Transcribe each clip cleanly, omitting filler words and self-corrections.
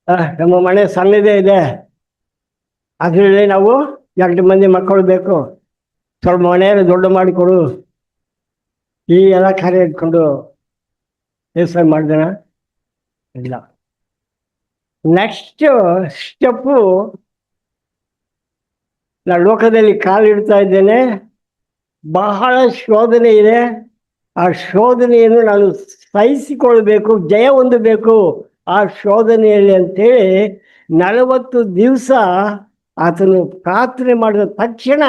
ನಮ್ಮ ಮನೆ ಸಣ್ಣದೇ ಇದೆ, ಅದರಲ್ಲಿ ನಾವು 2 ಮಂದಿ ಮಕ್ಕಳು ಬೇಕು, ಸ್ವಲ್ಪ ಮನೆಯನ್ನು ದೊಡ್ಡ ಮಾಡಿಕೊಡು, ಈ ಎಲ್ಲ ಕಾರ್ಯ ಇಟ್ಕೊಂಡು ವ್ಯವಸಾಯ ಮಾಡಿದಣ ಇಲ್ಲ. ನೆಕ್ಸ್ಟ್ ಸ್ಟೆಪ್ಪು, ನಾನು ಲೋಕದಲ್ಲಿ ಕಾಲಿಡ್ತಾ ಇದ್ದೇನೆ, ಬಹಳ ಶೋಧನೆ ಇದೆ, ಆ ಶೋಧನೆಯನ್ನು ನಾನು ಸಹಿಸಿಕೊಳ್ಬೇಕು, ಜಯ ಹೊಂದಬೇಕು ಆ ಶೋಧನೆಯಲ್ಲಿ ಅಂತೇಳಿ 40 ದಿವಸ ಆತನು ಪ್ರಾರ್ಥನೆ ಮಾಡಿದ ತಕ್ಷಣ,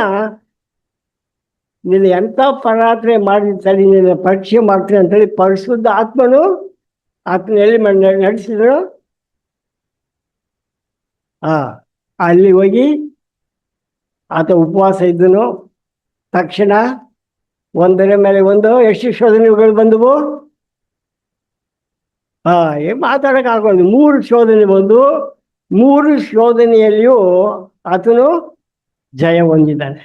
ನೀನು ಎಂಥ ಪ್ರಾರ್ಥನೆ ಮಾಡಿರ್ತಾನೆ, ನೀನು ಪರೀಕ್ಷೆ ಮಾಡ್ತೀನಿ ಅಂತೇಳಿ ಪರಿಶುದ್ಧ ಆತ್ಮನು ಆತನ ಎಲ್ಲಿ ನಡೆಸಿದ್ರು, ಅಲ್ಲಿ ಹೋಗಿ ಆತ ಉಪವಾಸ ಇದ್ದನು. ತಕ್ಷಣ ಒಂದರ ಮೇಲೆ ಒಂದು ಎಷ್ಟು ಶೋಧನೆಗಳು ಬಂದವು, ಮಾತಾಡೋಕ್ಕಾಗೋದು. 3 ಶೋಧನೆ ಬಂದು 3 ಶೋಧನೆಯಲ್ಲಿಯೂ ಆತನು ಜಯ ಹೊಂದಿದ್ದಾನೆ.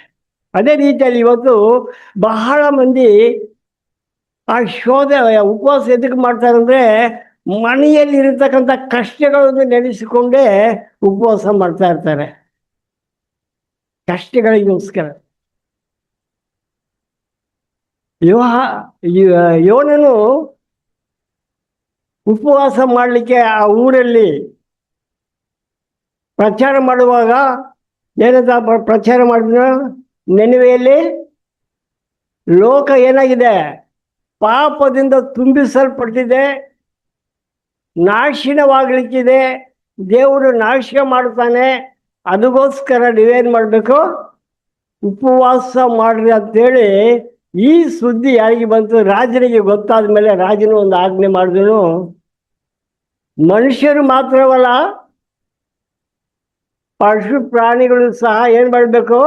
ಅದೇ ರೀತಿಯಲ್ಲಿ ಇವತ್ತು ಬಹಳ ಮಂದಿ ಆ ಉಪವಾಸ ಎದಕ್ಕೆ ಮಾಡ್ತಾರಂದ್ರೆ, ಮನೆಯಲ್ಲಿರತಕ್ಕಂಥ ಕಷ್ಟಗಳನ್ನು ನೆನೆಸಿಕೊಂಡೇ ಉಪವಾಸ ಮಾಡ್ತಾ ಇರ್ತಾರೆ, ಕಷ್ಟಗಳಿಗೋಸ್ಕರ. ಯೋನನು ಉಪವಾಸ ಮಾಡಲಿಕ್ಕೆ ಆ ಊರಲ್ಲಿ ಪ್ರಚಾರ ಮಾಡುವಾಗ ಏನಂತ ಪ್ರಚಾರ ಮಾಡಿದ್ರು, ನೆನವೆಯಲ್ಲಿ ಲೋಕ ಏನಾಗಿದೆ, ಪಾಪದಿಂದ ತುಂಬಿಸಲ್ಪಟ್ಟಿದೆ, ನಾಶನವಾಗಲಿಕ್ಕಿದೆ, ದೇವರು ನಾಶ ಮಾಡ್ತಾನೆ, ಅದಕ್ಕೋಸ್ಕರ ನೀವೇನು ಮಾಡಬೇಕು, ಉಪವಾಸ ಮಾಡ್ರಿ ಅಂತೇಳಿ ಈ ಸುದ್ದಿ ಯಾರಿಗೆ ಬಂತು, ರಾಜನಿಗೆ ಗೊತ್ತಾದ ಮೇಲೆ ರಾಜನು ಒಂದು ಆಜ್ಞೆ ಮಾಡಿದನು. ಮನುಷ್ಯರು ಮಾತ್ರವಲ್ಲ, ಪಶು ಪ್ರಾಣಿಗಳು ಸಹ ಏನು ಮಾಡಬೇಕು,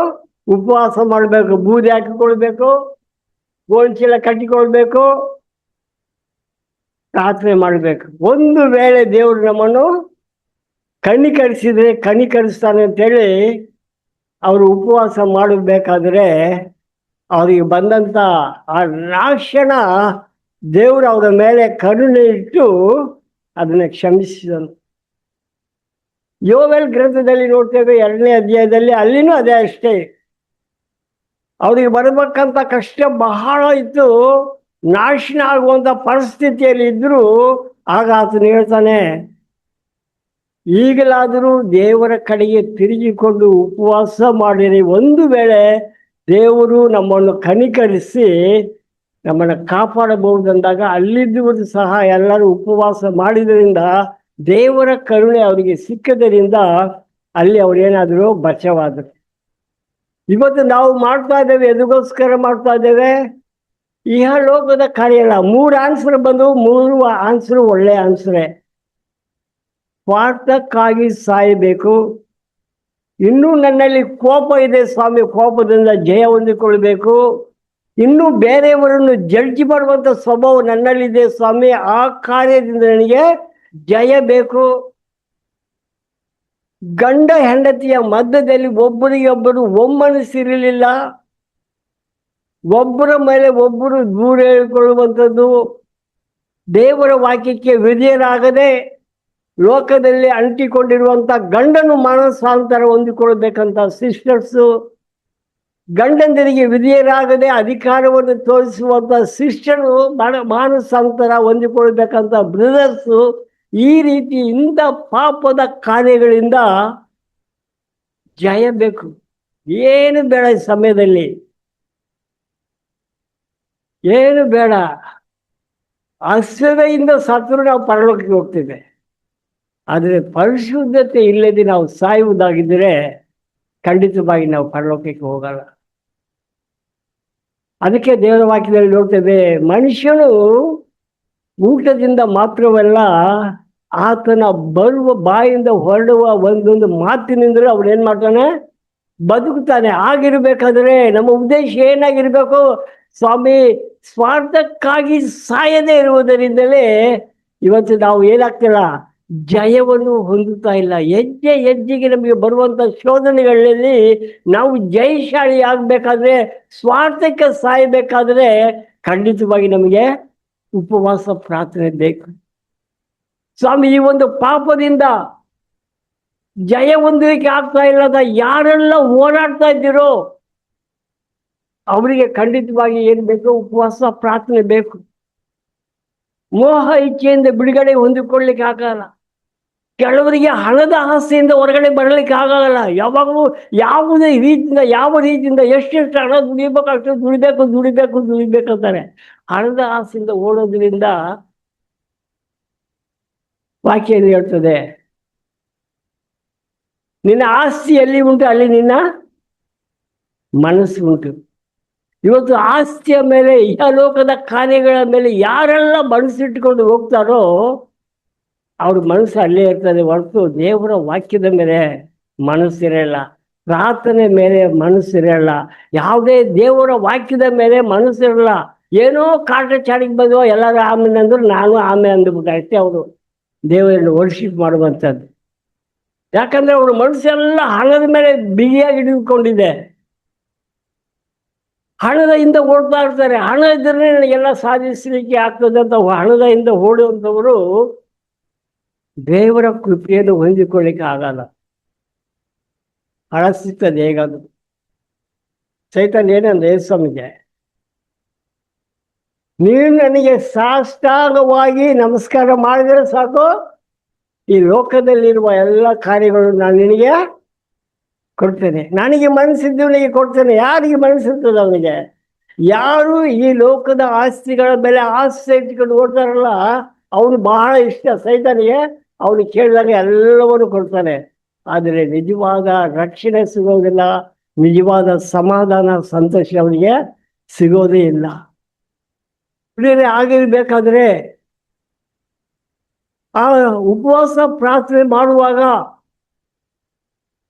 ಉಪವಾಸ ಮಾಡಬೇಕು, ಬೂದಿ ಹಾಕಿಕೊಳ್ಬೇಕು, ಗೋಣಿಚೀಲ ಕಟ್ಟಿಕೊಳ್ಬೇಕು, ಪ್ರಾರ್ಥನೆ ಮಾಡಬೇಕು. ಒಂದು ವೇಳೆ ದೇವರು ನಮ್ಮನ್ನು ಕನಿಕರಿಸಿದ್ರೆ ಕನಿಕರಿಸ್ತಾನೆ ಅಂತೇಳಿ ಅವರು ಉಪವಾಸ ಮಾಡಬೇಕಾದ್ರೆ ಅವರಿಗೆ ಬಂದಂಥ ಆ ನಾಶನ ದೇವರು ಅವರ ಮೇಲೆ ಕರುಣೆ ಇಟ್ಟು ಅದನ್ನು ಕ್ಷಮಿಸಿದನು. ಯೋವೇಲ್ ಗ್ರಂಥದಲ್ಲಿ ನೋಡ್ತೇವೆ 2ನೇ ಅಧ್ಯಾಯದಲ್ಲಿ, ಅಲ್ಲಿನೂ ಅದೇ ಅಷ್ಟೇ. ಅವರಿಗೆ ಬರಬೇಕಂತ ಕಷ್ಟ ಬಹಳ ಇತ್ತು, ನಾಶನ ಆಗುವಂಥ ಪರಿಸ್ಥಿತಿಯಲ್ಲಿ ಇದ್ದರೂ ಆಗ ಆತನು ಹೇಳ್ತಾನೆ, ಈಗಲಾದರೂ ದೇವರ ಕಡೆಗೆ ತಿರುಗಿಕೊಂಡು ಉಪವಾಸ ಮಾಡಿರಿ, ಒಂದು ವೇಳೆ ದೇವರು ನಮ್ಮನ್ನು ಕನಿಕರಿಸಿ ನಮ್ಮನ್ನು ಕಾಪಾಡಬಹುದಂದಾಗ, ಅಲ್ಲಿದ್ದುವುದು ಸಹ ಎಲ್ಲರೂ ಉಪವಾಸ ಮಾಡಿದ್ರಿಂದ ದೇವರ ಕರುಣೆ ಅವರಿಗೆ ಸಿಕ್ಕದರಿಂದ ಅಲ್ಲಿ ಅವರೇನಾದರೂ ಬಚಾವಾದರು. ಇವತ್ತು ನಾವು ಮಾಡ್ತಾ ಇದ್ದೇವೆ, ಎದಕ್ಕೋಸ್ಕರ ಮಾಡ್ತಾ ಇದ್ದೇವೆ, ಲೋಕದ ಕಾರ್ಯ ಅಲ್ಲ. 3 ಆನ್ಸರ್ ಬಂದು 3 ಆನ್ಸರು ಒಳ್ಳೆಯ ಆನ್ಸರೇ. ಸ್ವಾರ್ಥಕ್ಕಾಗಿ ಸಾಯಬೇಕು, ಇನ್ನೂ ನನ್ನಲ್ಲಿ ಕೋಪ ಇದೆ ಸ್ವಾಮಿ, ಕೋಪದಿಂದ ಜಯ ಹೊಂದಿಕೊಳ್ಬೇಕು, ಇನ್ನೂ ಬೇರೆಯವರನ್ನು ಜಡ್ಜ್ ಮಾಡುವಂಥ ಸ್ವಭಾವ ನನ್ನಲ್ಲಿದೆ ಸ್ವಾಮಿ, ಆ ಕಾರ್ಯದಿಂದ ನನಗೆ ಜಯ ಬೇಕು. ಗಂಡ ಹೆಂಡತಿಯ ಮಧ್ಯದಲ್ಲಿ ಒಬ್ಬರಿಗೊಬ್ಬರು ಒಮ್ಮನಸ್ಸಿರಲಿಲ್ಲ, ಒಬ್ಬರ ಮೇಲೆ ಒಬ್ಬರು ದೂರ ಹೇಳಿಕೊಳ್ಳುವಂಥದ್ದು, ದೇವರ ವಾಕ್ಯಕ್ಕೆ ವಿಧೇಯರಾಗದೆ ಲೋಕದಲ್ಲಿ ಅಂಟಿಕೊಂಡಿರುವಂಥ ಗಂಡನು ಮಾನಸಾಂತರ ಹೊಂದಿಕೊಳ್ಬೇಕಂತ ಸಿಸ್ಟರ್ಸು, ಗಂಡಂದರಿಗೆ ವಿಧೇಯರಾಗದೆ ಅಧಿಕಾರವನ್ನು ತೋರಿಸುವಂಥ ಸಿಸ್ಟರು ಮಾನಸಾಂತರ ಹೊಂದಿಕೊಳ್ಬೇಕಂತ ಬ್ರದರ್ಸು, ಈ ರೀತಿ ಇಂಥ ಪಾಪದ ಕಾರ್ಯಗಳಿಂದ ಜಯ ಬೇಕು. ಏನು ಬೇಡ ಈ ಸಮಯದಲ್ಲಿ, ಏನು ಬೇಡ. ಅಸಹ್ಯದಿಂದ ಸತ್ರು ನಾವು ಪರಲೋಕಕ್ಕೆ ಹೋಗ್ತೇವೆ, ಆದರೆ ಪರಿಶುದ್ಧತೆ ಇಲ್ಲದೆ ನಾವು ಸಾಯುವುದಾಗಿದ್ದರೆ ಖಂಡಿತವಾಗಿ ನಾವು ಪರಲೋಕಕ್ಕೆ ಹೋಗಲ್ಲ. ಅದಕ್ಕೆ ದೇವರ ವಾಕ್ಯದಲ್ಲಿ ನೋಡ್ತೇವೆ, ಮನುಷ್ಯನು ಊಟದಿಂದ ಮಾತ್ರವಲ್ಲ, ಆತನ ಬರುವ ಬಾಯಿಂದ ಹೊರಡುವ ಒಂದೊಂದು ಮಾತಿನಿಂದಲೂ ಅವನೇನು ಮಾಡ್ತಾನೆ, ಬದುಕ್ತಾನೆ. ಆಗಿರ್ಬೇಕಾದ್ರೆ ನಮ್ಮ ಉದ್ದೇಶ ಏನಾಗಿರ್ಬೇಕು, ಸ್ವಾಮಿ ಸ್ವಾರ್ಥಕ್ಕಾಗಿ ಸಾಯದೇ ಇರುವುದರಿಂದಲೇ ಇವತ್ತು ನಾವು ಏನಾಗ್ತಿಲ್ಲ, ಜಯವನ್ನು ಹೊಂದುತ್ತಾ ಇಲ್ಲ. ಹೆಜ್ಜೆ ಹೆಜ್ಜೆಗೆ ನಮಗೆ ಬರುವಂಥ ಶೋಧನೆಗಳಲ್ಲಿ ನಾವು ಜಯಶಾಲಿ ಆಗಬೇಕಾದ್ರೆ, ಸ್ವಾರ್ಥಕ್ಕೆ ಸಾಯಬೇಕಾದ್ರೆ ಖಂಡಿತವಾಗಿ ನಮಗೆ ಉಪವಾಸ ಪ್ರಾರ್ಥನೆ ಬೇಕು. ಸ್ವಾಮಿ, ಈ ಒಂದು ಪಾಪದಿಂದ ಜಯ ಹೊಂದಲಿಕ್ಕೆ ಆಗ್ತಾ ಇಲ್ಲದ ಯಾರೆಲ್ಲ ಓಡಾಡ್ತಾ ಇದ್ದೀರೋ ಅವರಿಗೆ ಖಂಡಿತವಾಗಿ ಏನು ಬೇಕು? ಉಪವಾಸ, ಪ್ರಾರ್ಥನೆ ಬೇಕು. ಮೋಹ ಇಚ್ಛೆಯಿಂದ ಬಿಡುಗಡೆ ಹೊಂದಿಕೊಳ್ಳಿಕ್ಕೆ ಆಗಲ್ಲ. ಕೆಲವರಿಗೆ ಹಣದ ಆಸೆಯಿಂದ ಹೊರಗಡೆ ಬರಲಿಕ್ಕೆ ಆಗಲ್ಲ. ಯಾವಾಗಲೂ ಯಾವುದೇ ರೀತಿಯಿಂದ, ಯಾವ ರೀತಿಯಿಂದ ಎಷ್ಟೆಷ್ಟು ಹಣ ದುಡಿಬೇಕು ಅಷ್ಟು ದುಡಿಬೇಕಂತಾರೆ. ಹಣದ ಆಸೆಯಿಂದ ಓಡೋದ್ರಿಂದ ವಾಕ್ಯ ಏನು ಹೇಳ್ತದೆ? ನಿನ್ನ ಆಸ್ತಿ ಎಲ್ಲಿ ಉಂಟು ಅಲ್ಲಿ ನಿನ್ನ ಮನಸ್ಸು ಉಂಟು. ಇವತ್ತು ಆಸ್ತಿಯ ಮೇಲೆ, ಇಹಲೋಕದ ಕಾರ್ಯಗಳ ಮೇಲೆ ಯಾರೆಲ್ಲ ಮನಸ್ಸಿಟ್ಕೊಂಡು ಹೋಗ್ತಾರೋ ಅವ್ರ ಮನಸ್ಸು ಅಲ್ಲೇ ಇರ್ತದೆ ಹೊರತು ದೇವರ ವಾಕ್ಯದ ಮೇಲೆ ಮನಸ್ಸಿರಲ್ಲ, ಪ್ರಾರ್ಥನೆ ಮೇಲೆ ಮನಸ್ಸಿರಲ್ಲ, ಯಾವುದೇ ದೇವರ ವಾಕ್ಯದ ಮೇಲೆ ಮನಸ್ಸಿರಲ್ಲ. ಏನೋ ಕಾಟಾಚಾರಿಗೆ ಬಂದು ಎಲ್ಲರೂ ಆಮೇಲೆ ಅಂದ್ರು ನಾನು ಆಮೇಲೆ ಅಂದ್ಬಿಟ್ಟು ಅಷ್ಟೇ ಅವರು ದೇವರನ್ನು ವರ್ಷಿಪ್ ಮಾಡುವಂಥದ್ದು. ಯಾಕಂದ್ರೆ ಅವ್ರ ಮನಸ್ಸೆಲ್ಲ ಹಣದ ಮೇಲೆ ಬಿಗಿಯಾಗಿ ಹಿಡಿದುಕೊಂಡಿದೆ. ಹಣದ ಹಿಂದೆ ಓಡ್ತಾ ಇರ್ತಾರೆ. ಹಣ ಇದ್ದರೆ ನನಗೆಲ್ಲ ಸಾಧಿಸಲಿಕ್ಕೆ ಆಗ್ತದೆ ಅಂತ ಹಣದ ಹಿಂದೆ ಓಡುವಂಥವರು ದೇವರ ಕೃಪೆಯನ್ನು ಹೊಂದಿಕೊಳ್ಳಿಕ್ಕೆ ಆಗಲ್ಲ. ಹಣ ಸಿಗ್ತದೆ ಹೇಗಾದ್ರು. ಸೈತಾನ್ ಏನಂದ್ರೆ ಸ್ವಾಮಿಗೆ, ನೀನು ನನಗೆ ಸಾಷ್ಟಾಂಗವಾಗಿ ನಮಸ್ಕಾರ ಮಾಡಿದರೆ ಸಾಕು, ಈ ಲೋಕದಲ್ಲಿರುವ ಎಲ್ಲ ಕಾರ್ಯಗಳು ನಾನು ನಿನಗೆ ಕೊಡ್ತೇನೆ. ನನಗೆ ಮನಸ್ಸಿದ್ದವನಿಗೆ ಕೊಡ್ತೇನೆ. ಯಾರಿಗೆ ಮನಸ್ಸಿರ್ತದೆ ಅವನಿಗೆ? ಯಾರು ಈ ಲೋಕದ ಆಸ್ತಿಗಳ ಮೇಲೆ ಆಸ್ತಿ ಇಟ್ಕೊಂಡು ಓಡ್ತಾರಲ್ಲ ಅವನು ಬಹಳ ಇಷ್ಟ ಸೈತಾನಿಗೆ. ಅವನು ಕೇಳಿದಾಗ ಎಲ್ಲವನ್ನು ಕೊಡ್ತಾನೆ. ಆದರೆ ನಿಜವಾದ ರಕ್ಷಣೆ ಸಿಗೋದಿಲ್ಲ, ನಿಜವಾದ ಸಮಾಧಾನ, ಸಂತೋಷ ಅವನಿಗೆ ಸಿಗೋದೇ ಇಲ್ಲ. ಆಗಿರ್ಬೇಕಾದ್ರೆ ಆ ಉಪವಾಸ ಪ್ರಾರ್ಥನೆ ಮಾಡುವಾಗ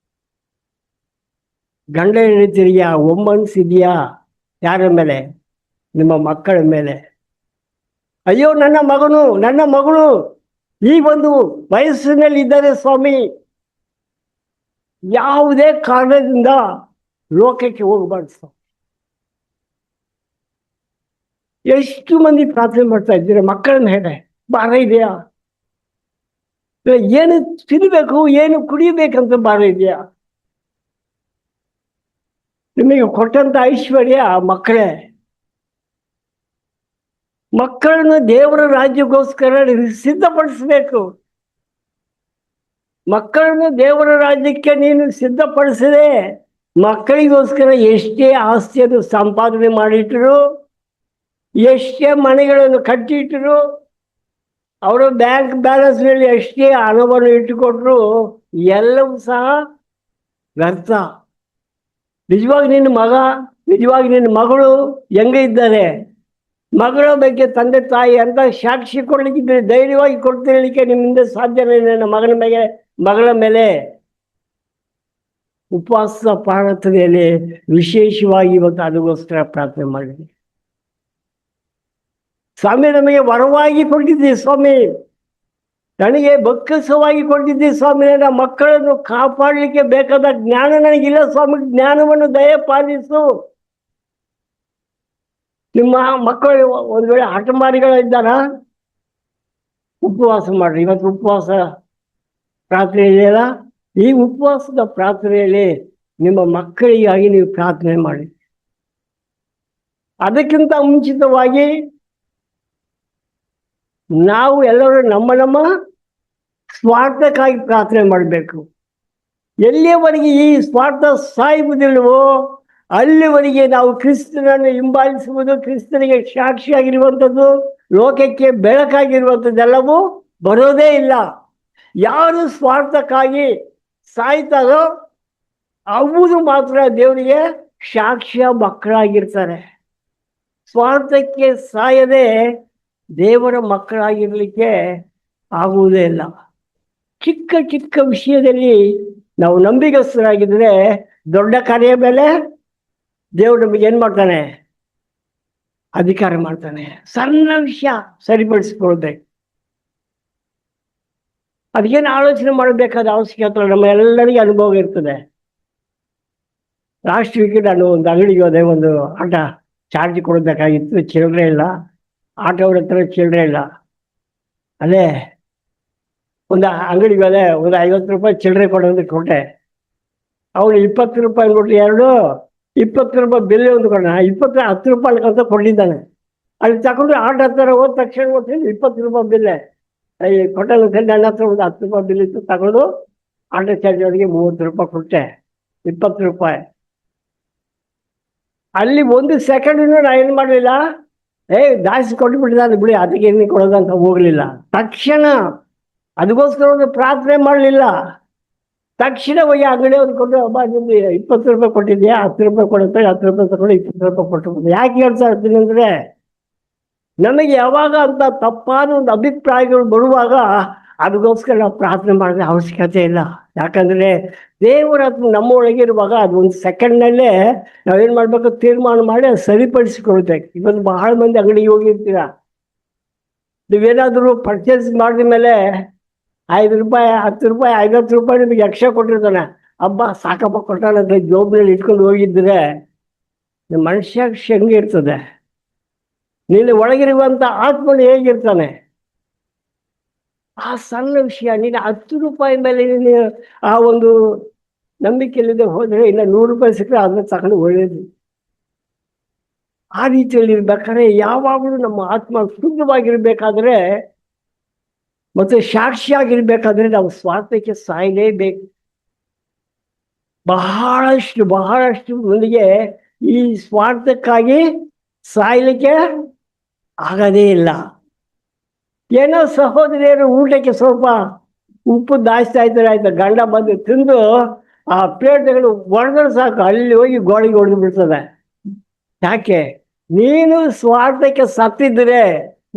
ಗಂಡ ಹೆಂಡತಿಯರಿಗೆ ಒಮ್ಮನ್ಸಿದೆಯಾ? ಯಾರ ಮೇಲೆ? ನಿಮ್ಮ ಮಕ್ಕಳ ಮೇಲೆ. ಅಯ್ಯೋ ನನ್ನ ಮಗಳು ಈ ಒಂದು ವಯಸ್ಸಿನಲ್ಲಿ ಇದ್ದಾರೆ ಸ್ವಾಮಿ, ಯಾವುದೇ ಕಾರಣದಿಂದ ಲೋಕಕ್ಕೆ ಹೋಗಬಾರ್ದು. ಎಷ್ಟು ಮಂದಿ ಪ್ರಾರ್ಥನೆ ಮಾಡ್ತಾ ಇದ್ದೀರಾ ಮಕ್ಕಳ ಮೇಲೆ? ಭಾರ ಇದೆಯಾ? ಏನು ತಿನ್ನಬೇಕು, ಏನು ಕುಡಿಯಬೇಕಂತ ಭಾರ ಇದೆಯಾ? ನಿಮಗೆ ಕೊಟ್ಟಂತ ಐಶ್ವರ್ಯ ಮಕ್ಕಳೇ. ಮಕ್ಕಳನ್ನು ದೇವರ ರಾಜ್ಯಕ್ಕೋಸ್ಕರ ಸಿದ್ಧಪಡಿಸಬೇಕು. ಮಕ್ಕಳನ್ನು ದೇವರ ರಾಜ್ಯಕ್ಕೆ ನೀನು ಸಿದ್ಧಪಡಿಸದೆ ಮಕ್ಕಳಿಗೋಸ್ಕರ ಎಷ್ಟೇ ಆಸ್ತಿಯನ್ನು ಸಂಪಾದನೆ ಮಾಡಿಟ್ಟರು, ಎಷ್ಟೇ ಮನೆಗಳನ್ನು ಕಟ್ಟಿಟ್ಟರು, ಅವರು ಬ್ಯಾಂಕ್ ಬ್ಯಾಲೆನ್ಸ್ನಲ್ಲಿ ಎಷ್ಟೇ ಹಣವನ್ನು ಇಟ್ಟುಕೊಟ್ರು ಎಲ್ಲವೂ ಸಹ ವ್ಯರ್ಥ. ನಿಜವಾಗಿ ನಿನ್ನ ಮಗ, ನಿಜವಾಗಿ ನಿನ್ನ ಮಗಳು ಹೆಂಗೆ ಇದ್ದಾರೆ? ಮಗಳ ಬಗ್ಗೆ ತಂದೆ ತಾಯಿ ಅಂತ ಸಾಕ್ಷಿ ಕೊಡ್ಲಿಕ್ಕಿದ್ರೆ ಧೈರ್ಯವಾಗಿ ಕೊಡ್ತಿರ್ಲಿಕ್ಕೆ ನಿಮ್ಮಿಂದ ಸಾಧ್ಯನೇ. ನನ್ನ ಮಗಳ ಮೇಲೆ ಉಪವಾಸ ಪ್ರಾರ್ಥನೆಯಲ್ಲಿ ವಿಶೇಷವಾಗಿ ಇವತ್ತು ಅದಕ್ಕೋಸ್ಕರ ಪ್ರಾರ್ಥನೆ ಮಾಡಿದೆ. ಸ್ವಾಮಿ, ನಮಗೆ ವರವಾಗಿ ಕೊಟ್ಟಿದ್ದೆ ಸ್ವಾಮಿ, ನನಗೆ ಬೊಕ್ಕಸವಾಗಿ ಕೊಟ್ಟಿದ್ದೆ ಸ್ವಾಮಿ. ನನ್ನ ಮಕ್ಕಳನ್ನು ಕಾಪಾಡಲಿಕ್ಕೆ ಬೇಕಾದ ಜ್ಞಾನ ನನಗಿಲ್ಲ ಸ್ವಾಮಿ, ಜ್ಞಾನವನ್ನು ದಯಪಾಲಿಸು. ನಿಮ್ಮ ಮಕ್ಕಳು ಒಂದು ವೇಳೆ ಹಠಮಾರಿಗಳಿದ್ದಾರ, ಉಪವಾಸ ಮಾಡ್ರಿ. ಇವತ್ತು ಉಪವಾಸ ಪ್ರಾರ್ಥನೆ ಇದೆಯಲ್ಲ, ಈ ಉಪವಾಸದ ಪ್ರಾರ್ಥನೆಯಲ್ಲಿ ನಿಮ್ಮ ಮಕ್ಕಳಿಗಾಗಿ ನೀವು ಪ್ರಾರ್ಥನೆ ಮಾಡಿ. ಅದಕ್ಕಿಂತ ಮುಂಚಿತವಾಗಿ ನಾವು ಎಲ್ಲರೂ ನಮ್ಮ ಸ್ವಾರ್ಥಕ್ಕಾಗಿ ಪ್ರಾರ್ಥನೆ ಮಾಡಬೇಕು. ಎಲ್ಲಿಯವರೆಗೆ ಈ ಸ್ವಾರ್ಥ ಸಾಯುವುದಿಲ್ಲವೋ ಅಲ್ಲಿವರೆಗೆ ನಾವು ಕ್ರಿಸ್ತನನ್ನು ಹಿಂಬಾಲಿಸುವುದು, ಕ್ರಿಸ್ತನಿಗೆ ಸಾಕ್ಷಿಯಾಗಿರುವಂಥದ್ದು, ಲೋಕಕ್ಕೆ ಬೆಳಕಾಗಿರುವಂಥದ್ದೆಲ್ಲವೂ ಬರೋದೇ ಇಲ್ಲ. ಯಾರು ಸ್ವಾರ್ಥಕ್ಕಾಗಿ ಸಾಯ್ತಾರೋ ಅವರು ಮಾತ್ರ ದೇವರಿಗೆ ಸಾಕ್ಷಿಯ ಮಕ್ಕಳಾಗಿರ್ತಾರೆ. ಸ್ವಾರ್ಥಕ್ಕೆ ಸಾಯದೆ ದೇವರ ಮಕ್ಕಳಾಗಿರ್ಲಿಕ್ಕೆ ಆಗುವುದೇ ಇಲ್ಲ. ಚಿಕ್ಕ ಚಿಕ್ಕ ವಿಷಯದಲ್ಲಿ ನಾವು ನಂಬಿಗಸ್ತರಾಗಿದ್ದರೆ ದೊಡ್ಡ ಕಾರ್ಯ ಮೇಲೆ ದೇವರು ನಮಗೆ ಏನು ಮಾಡ್ತಾನೆ? ಅಧಿಕಾರ ಮಾಡ್ತಾನೆ. ಸಣ್ಣ ವಿಷಯ ಸರಿಪಡಿಸ್ಕೊಳ್ಬೇಕು. ಅದಕ್ಕೇನು ಆಲೋಚನೆ ಮಾಡಬೇಕಾದ ಅವಶ್ಯಕತೆ ನಮ್ಮ ಎಲ್ಲರಿಗೂ ಅನುಭವ ಇರ್ತದೆ. ಲಾಸ್ಟ್ ವೀಕ್ ನಾನು ಒಂದು ಅಂಗಡಿಗೆ ಹೋದೆ, ಒಂದು ಆಟ ಚಾರ್ಜ್ ಕೊಡಬೇಕಾಗಿತ್ತು, ಚಿಲ್ಲರೆ ಇಲ್ಲ. ಆಟೋವ್ರ ಹತ್ರ ಚಿಲ್ಲರೆ ಇಲ್ಲ. ಅದೇ ಒಂದು ಅಂಗಡಿ ಮೇಲೆ ಒಂದು 50 ರೂಪಾಯಿ ಚಿಲ್ಲರೆ ಕೊಡೋದಕ್ಕೆ ಕೊಟ್ಟೆ. ಅವನು 20 ರೂಪಾಯಿ ಕೊಟ್ಟು 20 ರೂಪಾಯಿ ಬೆಲೆ ಒಂದು ಕೊಡ, 10 ರೂಪಾಯಿ ಅಂತ ಕೊಟ್ಟಿದ್ದಾನೆ. ಅಲ್ಲಿ ತಗೊಂಡು ಆರ್ಡರ್ ಹತ್ರ ಹೋದ ತಕ್ಷಣ ಕೊಡ್ತೀನಿ 20 ರೂಪಾಯಿ ಬೆಲೆ. ಈ ಕೊಟ್ಟಲು ನನ್ನ ಹತ್ರ ಒಂದು 10 ರೂಪಾಯಿ ಬಿಲ್ ಇತ್ತು, ತಗೊಂಡು ಆರ್ಡರ್ ಚಾರ್ಜ್ ಅವರಿಗೆ 30 ರೂಪಾಯಿ ಕೊಟ್ಟೆ, 20 ರೂಪಾಯಿ. ಅಲ್ಲಿ ಒಂದು ಸೆಕೆಂಡ್ ನಾ ಏನು ಮಾಡಲಿಲ್ಲ, ಜಾಸ್ತಿ ಕೊಟ್ಟು ಬಿಟ್ಟಿದ್ದಾನೆ ಬಿಡಿ ಅದಕ್ಕೆ ಏನು ಕೊಡೋದಂತ ಹೋಗಲಿಲ್ಲ. ತಕ್ಷಣ ಅದಕ್ಕೋಸ್ಕರ ಒಂದು ಪ್ರಾರ್ಥನೆ ಮಾಡಲಿಲ್ಲ. ತಕ್ಷಣ ಹೋಗಿ ಅಂಗಡಿ ಅವ್ರು ಕೊಟ್ಟು, ಅಬ್ಬಾ ನಿಮ್ಗೆ 20 ರೂಪಾಯಿ ಕೊಟ್ಟಿದ್ಯಾ, 10 ರೂಪಾಯಿ ಕೊಡುತ್ತೆ, 10 ರೂಪಾಯಿ ತಗೊಂಡು 20 ರೂಪಾಯಿ ಕೊಟ್ಟು. ಯಾಕೆ ಹೇಳ್ತಾ ಇರ್ತೀನಿ ಅಂದರೆ, ನಮಗೆ ಯಾವಾಗ ಅಂತ ತಪ್ಪಾದ ಒಂದು ಅಭಿಪ್ರಾಯಗಳು ಬರುವಾಗ ಅದಕ್ಕೋಸ್ಕರ ನಾವು ಪ್ರಾರ್ಥನೆ ಮಾಡೋದ ಅವಶ್ಯಕತೆ ಇಲ್ಲ. ಯಾಕಂದರೆ ದೇವರ ನಮ್ಮ ಒಳಗಿರುವಾಗ ಅದು ಒಂದು ಸೆಕೆಂಡ್ನಲ್ಲೇ ನಾವೇನು ಮಾಡಬೇಕು, ತೀರ್ಮಾನ ಮಾಡಿ ಅದು ಸರಿಪಡಿಸಿಕೊಳ್ಬೇಕು. ಇವತ್ತು ಬಹಳ ಮಂದಿ ಅಂಗಡಿಗೆ ಹೋಗಿರ್ತೀರ, ನೀವೇನಾದರೂ ಪರ್ಚೇಸ್ ಮಾಡಿದ ಮೇಲೆ 5 ರೂಪಾಯಿ 10 ರೂಪಾಯಿ 50 ರೂಪಾಯಿ ನಿಮಗೆ ಎಕ್ಸ್ಟ್ರಾ ಕೊಟ್ಟಿರ್ತಾನೆ. ಹಬ್ಬ ಸಾಕಪ್ಪ ಕೊಟ್ಟಾನಂತ ಜೋಬ್ನಲ್ಲಿ ಇಟ್ಕೊಂಡು ಹೋಗಿದ್ರೆ ನಿಮ್ಮ ಮನುಷ್ಯಾಕ್ಷಿ ಹೆಂಗೆ ಇರ್ತದೆ, ನಿನ್ನ ಒಳಗಿರುವಂಥ ಆತ್ಮನು ಹೇಗಿರ್ತಾನೆ. ಆ ಸಣ್ಣ ವಿಷಯ, ನೀನು 10 ರೂಪಾಯಿ ಮೇಲೆ ನೀನು ಆ ಒಂದು ನಂಬಿಕೆಯಲ್ಲಿದೆ ಹೋದರೆ ಇನ್ನು 100 ರೂಪಾಯಿ ಸಿಕ್ಕರೆ ಅದನ್ನ ತಗೊಂಡು ಒಳ್ಳೆಯದು. ಆ ರೀತಿಯಲ್ಲಿ ಇರ್ಬೇಕಾದ್ರೆ ಯಾವಾಗಲೂ ನಮ್ಮ ಆತ್ಮ ಶುದ್ಧವಾಗಿರ್ಬೇಕಾದ್ರೆ ಮತ್ತು ಸಾಕ್ಷಿಯಾಗಿರ್ಬೇಕಾದ್ರೆ ನಾವು ಸ್ವಾರ್ಥಕ್ಕೆ ಸಾಯಲೇಬೇಕು. ಬಹಳಷ್ಟು ಮಂದಿಗೆ ಈ ಸ್ವಾರ್ಥಕ್ಕಾಗಿ ಸಾಯಲಿಕ್ಕೆ ಆಗದೇ ಇಲ್ಲ. ಏನೋ ಸಹೋದರಿಯರು ಊಟಕ್ಕೆ ಸ್ವಲ್ಪ ಉಪ್ಪು ಜಾಸ್ತಿ ಆಯ್ತು, ಗಂಡ ಬಂದು ತಿಂದು ಆ ಪ್ಲೇಟ್ಗಳು ಒಡೆದ್ರೆ ಸಾಕು, ಅಲ್ಲಿ ಹೋಗಿ ಗೋಡೆಗೆ ಹೊಡೆದು ಬಿಡ್ತದೆ. ಯಾಕೆ? ನೀನು ಸ್ವಾರ್ಥಕ್ಕೆ ಸತ್ತಿದ್ರೆ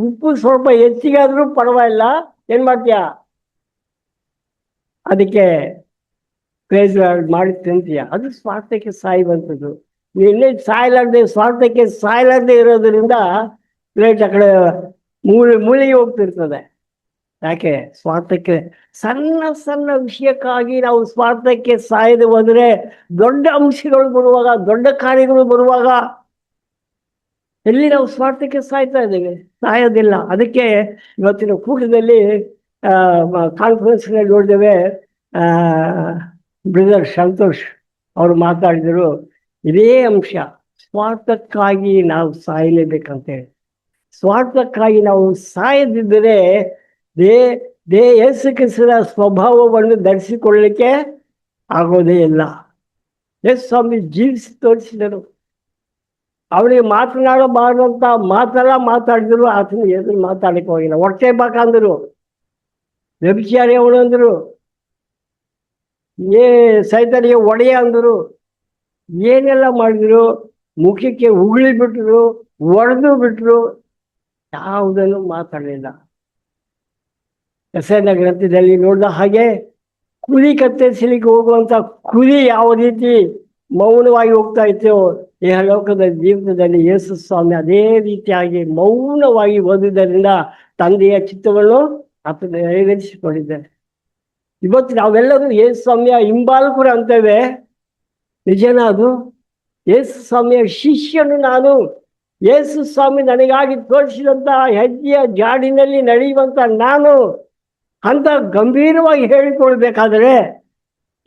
ಉಪ್ಪು ಸ್ವಲ್ಪ ಹೆಚ್ಚಿಗಾದ್ರೂ ಪರವಾಗಿಲ್ಲ, ಏನು ಮಾಡ್ತೀಯ, ಅದಕ್ಕೆ ಪ್ರೈಸ್ ಮಾಡಿ ತಿಂತೀಯ. ಅದು ಸ್ವಾರ್ಥಕ್ಕೆ ಸಾಯುವಂಥದ್ದು. ನೀನೇ ಸ್ವಾರ್ಥಕ್ಕೆ ಸಾಯಲಾರ್ದೆ ಇರೋದ್ರಿಂದ ಪ್ಲೇಟ್ ಆ ಕಡೆ ಮೂಲೆಗೆ ಹೋಗ್ತಿರ್ತದೆ. ಯಾಕೆ? ಸ್ವಾರ್ಥಕ್ಕೆ ಸಣ್ಣ ವಿಷಯಕ್ಕಾಗಿ ನಾವು ಸ್ವಾರ್ಥಕ್ಕೆ ಸಾಯದೆ ಹೋದರೆ ದೊಡ್ಡ ಅಂಶಗಳು ಬರುವಾಗ, ದೊಡ್ಡ ಕಾರ್ಯಗಳು ಬರುವಾಗ ಎಲ್ಲಿ ನಾವು ಸ್ವಾರ್ಥಕ್ಕೆ ಸಾಯ್ತಾ ಇದ್ದೇವೆ? ಸಾಯೋದಿಲ್ಲ. ಅದಕ್ಕೆ ಇವತ್ತಿನ ಕೂಟದಲ್ಲಿ ಕಾನ್ಫರೆನ್ಸ್ನಲ್ಲಿ ನೋಡಿದ್ದೇವೆ, ಬ್ರದರ್ ಸಂತೋಷ್ ಅವರು ಮಾತಾಡಿದರು ಇದೇ ಅಂಶ, ಸ್ವಾರ್ಥಕ್ಕಾಗಿ ನಾವು ಸಾಯಲೇಬೇಕಂತೇಳಿ. ಸ್ವಾರ್ಥಕ್ಕಾಗಿ ನಾವು ಸಾಯದಿದ್ದರೆ ಯೇಸು ಕ್ರಿಸ್ತನ ಸ್ವಭಾವವನ್ನು ಧರಿಸಿಕೊಳ್ಳಲಿಕ್ಕೆ ಆಗೋದೇ ಇಲ್ಲ. ಯೇಸು ಸ್ವಾಮಿ ಜೀವಿಸಿ ತೋರಿಸಿದರು. ಅವರಿಗೆ ಮಾತನಾಡಬಾರ್ದಂತ ಮಾತೆಲ್ಲ ಮಾತಾಡಿದ್ರು, ಆತನ ಎದುರು ಮಾತಾಡಕ್ಕೆ ಹೋಗಿಲ್ಲ. ಹೊಟ್ಟೆ ಬಾಕಂದರು, ವ್ಯಭಿಚಾರಿ ಅವನು ಅಂದರು, ಸೈತನಿಗೆ ಒಡೆಯ ಅಂದರು, ಏನೆಲ್ಲ ಮಾಡಿದ್ರು. ಮುಖಕ್ಕೆ ಉಗುಳಿ ಬಿಟ್ಟರು, ಒಡೆದು ಬಿಟ್ಟರು, ಯಾವುದನ್ನು ಮಾತಾಡಲಿಲ್ಲ. ಯೆಶಾಯನ ಗ್ರಂಥದಲ್ಲಿ ನೋಡಿದ ಹಾಗೆ ಕುರಿ ಕತ್ತರಿಸಲಿಕ್ಕೆ ಹೋಗುವಂಥ ಕುರಿ ಯಾವ ರೀತಿ ಮೌನವಾಗಿ ಹೋಗ್ತಾ ಇತ್ತು, ಈ ಲೋಕದ ಜೀವನದಲ್ಲಿ ಯೇಸು ಸ್ವಾಮಿ ಅದೇ ರೀತಿಯಾಗಿ ಮೌನವಾಗಿ ಓದುವುದರಿಂದ ತಂದೆಯ ಚಿತ್ತವನ್ನು ಆತನ ನೆರವೇರಿಸಿಕೊಂಡಿದ್ದಾರೆ. ಇವತ್ತು ನಾವೆಲ್ಲರೂ ಯೇಸು ಸ್ವಾಮಿಯ ಹಿಂಬಾಲಕರು ಅಂತೇವೆ, ನಿಜನ ಅದು? ಯೇಸು ಸ್ವಾಮಿಯ ಶಿಷ್ಯನು ನಾನು, ಯೇಸು ಸ್ವಾಮಿ ನನಗಾಗಿ ತೋರಿಸಿದಂಥ ಹೆಜ್ಜೆಯ ಜಾಡಿನಲ್ಲಿ ನಡೆಯುವಂಥ ನಾನು ಅಂತ ಗಂಭೀರವಾಗಿ ಹೇಳಿಕೊಳ್ಬೇಕಾದ್ರೆ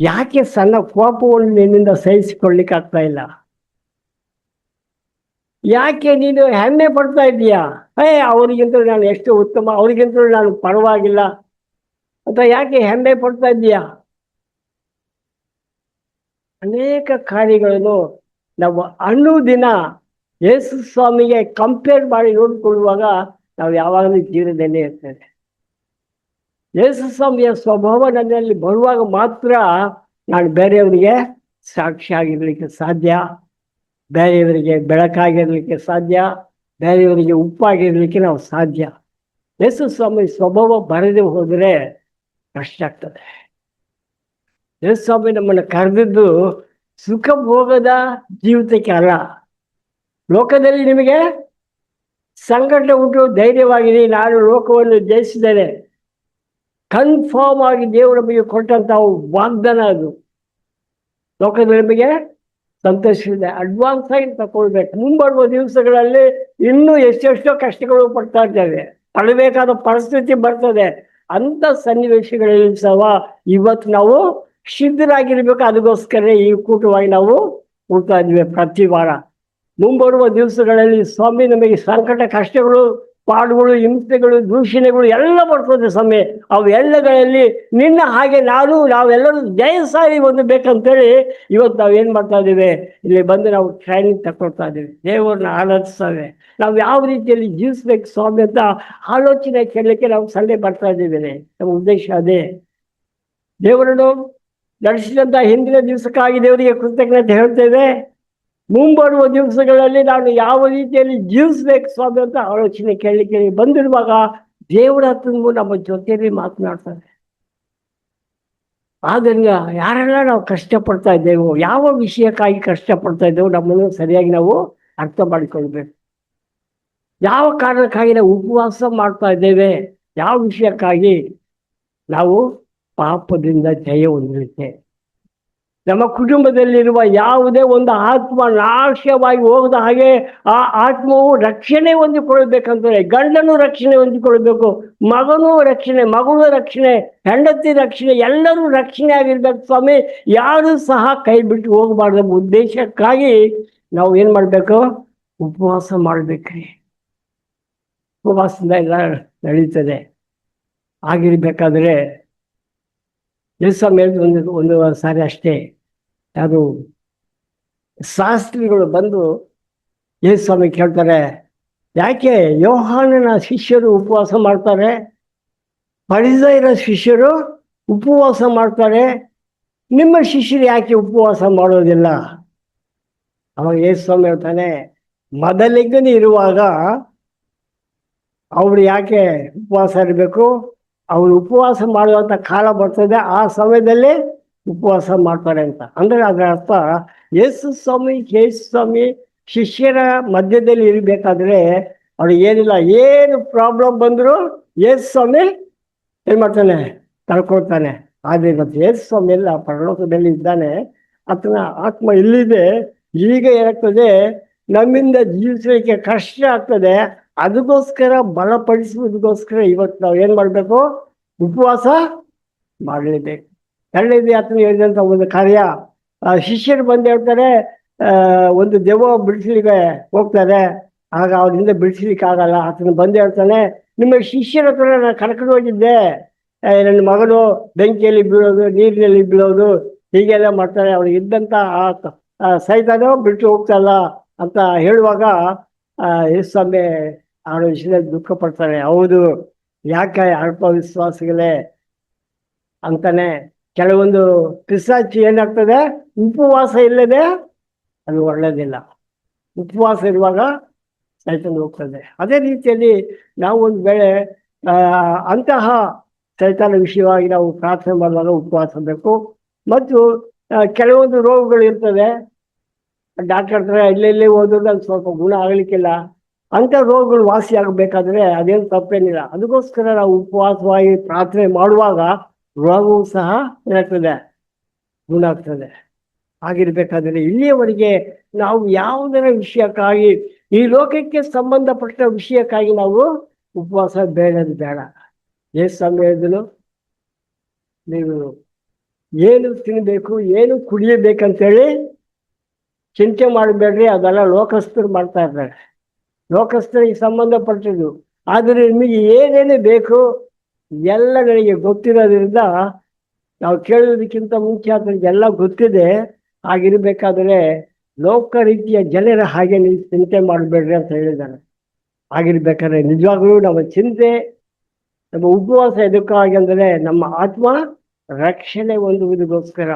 ಯಾಕೆ ಸಣ್ಣ ಕೋಪವನ್ನು ನಿನ್ನಿಂದ ಸಹಿಸಿಕೊಳ್ಳಿಕ್ಕಾಗ್ತಾ ಇಲ್ಲ? ಯಾಕೆ ನೀನು ಹೆಮ್ಮೆ ಪಡ್ತಾ ಇದ್ದೀಯಾ? ಅವರಿಗಿಂತಲೂ ನಾನು ಎಷ್ಟು ಉತ್ತಮ, ಅವರಿಗಿಂತಲೂ ನಾನು ಪರವಾಗಿಲ್ಲ ಅಂತ ಯಾಕೆ ಹೆಮ್ಮೆ ಪಡ್ತಾ ಇದ್ದೀಯಾ? ಅನೇಕ ಕಾರ್ಯಗಳನ್ನು ನಾವು ದಿನ ಯೇಸು ಸ್ವಾಮಿಗೆ ಕಂಪೇರ್ ಮಾಡಿ ನೋಡಿಕೊಳ್ಳುವಾಗ ನಾವು ಯಾವಾಗಲೂ ಜೀವನದಲ್ಲೇ ಇರ್ತೇವೆ. ಯೇಸು ಸ್ವಾಮಿಯ ಸ್ವಭಾವ ನನ್ನಲ್ಲಿ ಬರುವಾಗ ಮಾತ್ರ ನಾನು ಬೇರೆಯವರಿಗೆ ಸಾಕ್ಷಿಯಾಗಿರಲಿಕ್ಕೆ ಸಾಧ್ಯ, ಬೇರೆಯವರಿಗೆ ಬೆಳಕಾಗಿರಲಿಕ್ಕೆ ಸಾಧ್ಯ, ಬೇರೆಯವರಿಗೆ ಉಪ್ಪಾಗಿರಲಿಕ್ಕೆ ನಾವು ಸಾಧ್ಯ. ಯೇಸು ಸ್ವಾಮಿ ಸ್ವಭಾವ ಬರದೆ ಹೋದರೆ ಕಷ್ಟ ಆಗ್ತದೆ. ಯೇಸು ಸ್ವಾಮಿ ನಮ್ಮನ್ನು ಕರೆದಿದ್ದು ಸುಖ ಭೋಗದ ಜೀವಿತಕ್ಕೆ ಅಲ್ಲ. ಲೋಕದಲ್ಲಿ ನಿಮಗೆ ಸಂಕಟ ಉಂಟು, ಧೈರ್ಯವಾಗಿದೆ, ನಾನು ಲೋಕವನ್ನು ಜಯಿಸಿದ್ದೇನೆ, ಕನ್ಫರ್ಮ್ ಆಗಿ ದೇವರು ನಮಗೆ ಕೊಟ್ಟಂಥ ವಾಗ್ದಾನ ಅದು. ಲೋಕದಲ್ಲಿ ನಮಗೆ ಸಂತೋಷವಿದೆ, ಅಡ್ವಾನ್ಸ್ ಆಗಿ ತಗೊಳ್ಬೇಕು. ಮುಂಬರುವ ದಿವಸಗಳಲ್ಲಿ ಇನ್ನೂ ಎಷ್ಟೆಷ್ಟೋ ಕಷ್ಟಗಳು ಪಡ್ತಾ ಇದ್ದೇವೆ, ಪಡಬೇಕಾದ ಪರಿಸ್ಥಿತಿ ಬರ್ತದೆ. ಅಂಥ ಸನ್ನಿವೇಶಗಳಲ್ಲಿ ಸಹ ಇವತ್ತು ನಾವು ಸಿದ್ಧರಾಗಿರ್ಬೇಕು. ಅದಕ್ಕೋಸ್ಕರ ಈ ಕೂಟವಾಗಿ ನಾವು ಕೂಡ್ತಾ ಇದ್ವಿ ಪ್ರತಿ ವಾರ. ಮುಂಬರುವ ದಿವಸಗಳಲ್ಲಿ ಸ್ವಾಮಿ ನಮಗೆ ಸಂಕಟ, ಕಷ್ಟಗಳು, ಪಾಡುಗಳು, ಹಿಂಸೆಗಳು, ದೂಷಣೆಗಳು ಎಲ್ಲ ಬರ್ತದೆ ಸ್ವಾಮಿ. ಅವೆಲ್ಲಗಳಲ್ಲಿ ನಿನ್ನ ಹಾಗೆ ನಾವೆಲ್ಲರೂ ಜಯಸಾಲಿ ಹೊಂದಬೇಕಂತೇಳಿ ಇವತ್ತು ನಾವೇನು ಮಾಡ್ತಾ ಇದ್ದೀವಿ, ಇಲ್ಲಿ ಬಂದು ನಾವು ಟ್ರೈನಿಂಗ್ ತಗೊಳ್ತಾ ಇದ್ದೀವಿ. ದೇವರನ್ನ ಆರಾಧಿಸ್ತೇವೆ. ನಾವು ಯಾವ ರೀತಿಯಲ್ಲಿ ಜೀವಿಸ್ಬೇಕು ಸ್ವಾಮಿ ಅಂತ ಆಲೋಚನೆ ಕೇಳಲಿಕ್ಕೆ ನಾವು ಸಂಡೆ ಬರ್ತಾ ಇದ್ದೀವಿ. ನಮ್ಮ ಉದ್ದೇಶ ಅದೇ. ದೇವರನ್ನು ನಡೆಸಿದಂಥ ಹಿಂದಿನ ದಿವಸಕ್ಕಾಗಿ ದೇವರಿಗೆ ಕೃತಜ್ಞತೆ ಹೇಳ್ತೇವೆ. ಮುಂಬರುವ ದಿವಸಗಳಲ್ಲಿ ನಾನು ಯಾವ ರೀತಿಯಲ್ಲಿ ಜೀವಿಸ್ಬೇಕು ಸ್ವಾಮಿ ಅಂತ ಆಲೋಚನೆ ಕೇಳಲಿಕ್ಕೆ ಬಂದಿರುವಾಗ ದೇವರ ಹತ್ರ ನಮ್ಮ ಜೊತೆಯಲ್ಲಿ ಮಾತನಾಡ್ತಾರೆ. ಆದ್ದರಿಂದ ಯಾರೆಲ್ಲ ನಾವು ಕಷ್ಟಪಡ್ತಾ ಇದ್ದೇವೋ, ಯಾವ ವಿಷಯಕ್ಕಾಗಿ ಕಷ್ಟಪಡ್ತಾ ಇದ್ದೇವೋ ನಮ್ಮನ್ನು ಸರಿಯಾಗಿ ನಾವು ಅರ್ಥ ಮಾಡಿಕೊಳ್ಬೇಕು. ಯಾವ ಕಾರಣಕ್ಕಾಗಿ ನಾವು ಉಪವಾಸ ಮಾಡ್ತಾ ಇದ್ದೇವೆ, ಯಾವ ವಿಷಯಕ್ಕಾಗಿ, ನಾವು ಪಾಪದಿಂದ ಜಯ ಹೊಂದಲಿಕ್ಕೆ. ನಮ್ಮ ಕುಟುಂಬದಲ್ಲಿರುವ ಯಾವುದೇ ಒಂದು ಆತ್ಮ ನಾಶವಾಗಿ ಹೋಗದ ಹಾಗೆ ಆ ಆತ್ಮವು ರಕ್ಷಣೆ ಹೊಂದಿಕೊಳ್ಬೇಕಂತಾರೆ. ಗಂಡನು ರಕ್ಷಣೆ ಹೊಂದಿಕೊಳ್ಬೇಕು, ಮಗನೂ ರಕ್ಷಣೆ, ಮಗಳು ರಕ್ಷಣೆ, ಹೆಂಡತಿ ರಕ್ಷಣೆ, ಎಲ್ಲರೂ ರಕ್ಷಣೆ ಆಗಿರ್ಬೇಕು ಸ್ವಾಮಿ. ಯಾರೂ ಸಹ ಕೈ ಬಿಟ್ಟು ಹೋಗಬಾರ್ದು ಉದ್ದೇಶಕ್ಕಾಗಿ ನಾವು ಏನು ಮಾಡಬೇಕು, ಉಪವಾಸ ಮಾಡಬೇಕ್ರಿ. ಉಪವಾಸದಿಂದ ಎಲ್ಲ ನಡೀತದೆ. ಆಗಿರ್ಬೇಕಾದ್ರೆ ದಿವಸ ಮೇಲೆ ಒಂದು ಸಾರಿ ಅಷ್ಟೇ ಯಾರು ಶಾಸ್ತ್ರಿಗಳು ಬಂದು ಯೇಸು ಸ್ವಾಮಿ ಕೇಳ್ತಾರೆ, ಯಾಕೆ ಯೋಹಾನನ ಶಿಷ್ಯರು ಉಪವಾಸ ಮಾಡ್ತಾರೆ, ಫರಿಸಾಯರ ಶಿಷ್ಯರು ಉಪವಾಸ ಮಾಡ್ತಾರೆ, ನಿಮ್ಮ ಶಿಷ್ಯರು ಯಾಕೆ ಉಪವಾಸ ಮಾಡೋದಿಲ್ಲ? ಅವಾಗ ಯೇಸು ಸ್ವಾಮಿ ಹೇಳ್ತಾನೆ, ಮೊದಲಿಗನೇ ಇರುವಾಗ ಅವರು ಯಾಕೆ ಉಪವಾಸ ಇರಬೇಕು? ಅವರು ಉಪವಾಸ ಮಾಡುವಂಥ ಕಾಲ ಬರ್ತದೆ, ಆ ಸಮಯದಲ್ಲಿ ಉಪವಾಸ ಮಾಡ್ತಾರೆ ಅಂತ. ಅಂದರೆ ಅದರ ಅರ್ಥ ಯೇಸು ಸ್ವಾಮಿ ಶಿಷ್ಯರ ಮಧ್ಯದಲ್ಲಿ ಇರಬೇಕಾದ್ರೆ ಅವ್ರಿಗೆ ಏನಿಲ್ಲ, ಏನು ಪ್ರಾಬ್ಲಮ್ ಬಂದರೂ ಯೇಸು ಸ್ವಾಮಿ ಏನು ಮಾಡ್ತಾನೆ, ತಡ್ಕೊಳ್ತಾನೆ. ಆದರೆ ಇವತ್ತು ಯೇಸು ಸ್ವಾಮಿ ಎಲ್ಲ ಪರಲೋಕದಲ್ಲಿ ಇದ್ದಾನೆ, ಆತನ ಆತ್ಮ ಇಲ್ಲಿದೆ. ಈಗ ಏನಾಗ್ತದೆ, ನಮ್ಮಿಂದ ಜೀವಿಸಲಿಕ್ಕೆ ಕಷ್ಟ ಆಗ್ತದೆ. ಅದಕ್ಕೋಸ್ಕರ ಬಲಪಡಿಸುವುದಕ್ಕೋಸ್ಕರ ಇವತ್ತು ನಾವು ಏನು ಮಾಡಬೇಕು, ಉಪವಾಸ ಮಾಡಲೇಬೇಕು. ಎರಡನೇದು ಆತನ ಹೇಳಿದಂಥ ಒಂದು ಕಾರ್ಯ, ಶಿಷ್ಯರು ಬಂದು ಹೇಳ್ತಾರೆ, ಒಂದು ದೆವ್ವ ಬಿಡಿಸ್ಲಿಕ್ಕೆ ಹೋಗ್ತಾರೆ, ಆಗ ಅವರಿಂದ ಬಿಡಿಸ್ಲಿಕ್ಕೆ ಆಗಲ್ಲ. ಆತನ ಬಂದು ಹೇಳ್ತಾನೆ, ನಿಮ್ಮ ಶಿಷ್ಯರ ಹತ್ರ ನಾನು ಕರ್ಕೊಂಡು ಹೋಗಿದ್ದೆ, ನನ್ನ ಮಗನು ಬೆಂಕಿಯಲ್ಲಿ ಬೀಳೋದು, ನೀರಿನಲ್ಲಿ ಬೀಳೋದು, ಹೀಗೆಲ್ಲ ಮಾಡ್ತಾರೆ, ಅವ್ರಿಗೆ ಇದ್ದಂಥ ಸೈತಾನೋ ಬಿಟ್ಟು ಹೋಗ್ತಲ್ಲ ಅಂತ ಹೇಳುವಾಗ ಯೇಸು ಸ್ವಾಮಿ ಅವರ ವಿಷಯದಲ್ಲಿ ದುಃಖ ಪಡ್ತಾರೆ. ಹೌದು, ಯಾಕೆ ಅಲ್ಪ ವಿಶ್ವಾಸಿಗಳೇ ಅಂತಾನೆ. ಕೆಲವೊಂದು ಪಿಶಾಚಿ ಏನಾಗ್ತದೆ, ಉಪವಾಸ ಇಲ್ಲದೆ ಅದು ಒಳ್ಳೆಯದಿಲ್ಲ. ಉಪವಾಸ ಇರುವಾಗ ಸೈತಾನ ಹೋಗ್ತದೆ. ಅದೇ ರೀತಿಯಲ್ಲಿ ನಾವು ಒಂದು ವೇಳೆ ಅಂತಹ ಸೈತಾನ ವಿಷಯವಾಗಿ ನಾವು ಪ್ರಾರ್ಥನೆ ಮಾಡುವಾಗ ಉಪವಾಸ ಬೇಕು. ಮತ್ತು ಕೆಲವೊಂದು ರೋಗಗಳು ಇರ್ತದೆ, ಡಾಕ್ಟರ್ ಹತ್ರ ಎಲ್ಲೆಲ್ಲಿ ಹೋದ್ರೆ ಅದು ಸ್ವಲ್ಪ ಗುಣ ಆಗಲಿಕ್ಕಿಲ್ಲ. ಅಂಥ ರೋಗಗಳು ವಾಸಿ ಆಗಬೇಕಾದ್ರೆ ಅದೇನು ತಪ್ಪೇನಿಲ್ಲ. ಅದಕ್ಕೋಸ್ಕರ ನಾವು ಉಪವಾಸವಾಗಿ ಪ್ರಾರ್ಥನೆ ಮಾಡುವಾಗ ರೋಗವೂ ಸಹ ಏನಾಗ್ತದೆ, ಗುಣ ಆಗ್ತದೆ. ಆಗಿರ್ಬೇಕಾದ್ರೆ ಇಲ್ಲಿಯವರೆಗೆ ನಾವು ಯಾವುದರ ವಿಷಯಕ್ಕಾಗಿ, ಈ ಲೋಕಕ್ಕೆ ಸಂಬಂಧಪಟ್ಟ ವಿಷಯಕ್ಕಾಗಿ ನಾವು ಉಪವಾಸ ಬೇಡ. ಯೇಸು ಸ್ವಾಮಿ ಹೇಳಿದನು, ನೀವು ಏನು ತಿನ್ನಬೇಕು, ಏನು ಕುಡಿಯಬೇಕಂತೇಳಿ ಚಿಂತೆ ಮಾಡಬೇಡ್ರಿ, ಅದೆಲ್ಲ ಲೋಕಸ್ಥರು ಮಾಡ್ತಾ ಇದ್ದಾರೆ, ಲೋಕಸ್ಥರಿಗೆ ಸಂಬಂಧಪಟ್ಟಿದ್ದು. ಆದರೆ ನಿಮಗೆ ಏನೇನು ಬೇಕು ಎಲ್ಲ ನನಗೆ ಗೊತ್ತಿರೋದ್ರಿಂದ ನಾವು ಕೇಳೋದಕ್ಕಿಂತ ಮುಂಚೆ ಅದರಿಗೆಲ್ಲ ಗೊತ್ತಿದೆ. ಆಗಿರ್ಬೇಕಾದ್ರೆ ಲೋಕ ರೀತಿಯ ಜನರ ಹಾಗೆ ನೀವು ಚಿಂತೆ ಮಾಡಬೇಡ್ರಿ ಅಂತ ಹೇಳಿದ್ದಾರೆ. ಆಗಿರ್ಬೇಕಾದ್ರೆ ನಿಜವಾಗ್ಲೂ ನಮ್ಮ ಚಿಂತೆ, ನಮ್ಮ ಉಪವಾಸ ಎದಕ್ಕಾಗಿ ಅಂದರೆ ನಮ್ಮ ಆತ್ಮ ರಕ್ಷಣೆ ಹೊಂದುವುದಕ್ಕೋಸ್ಕರ.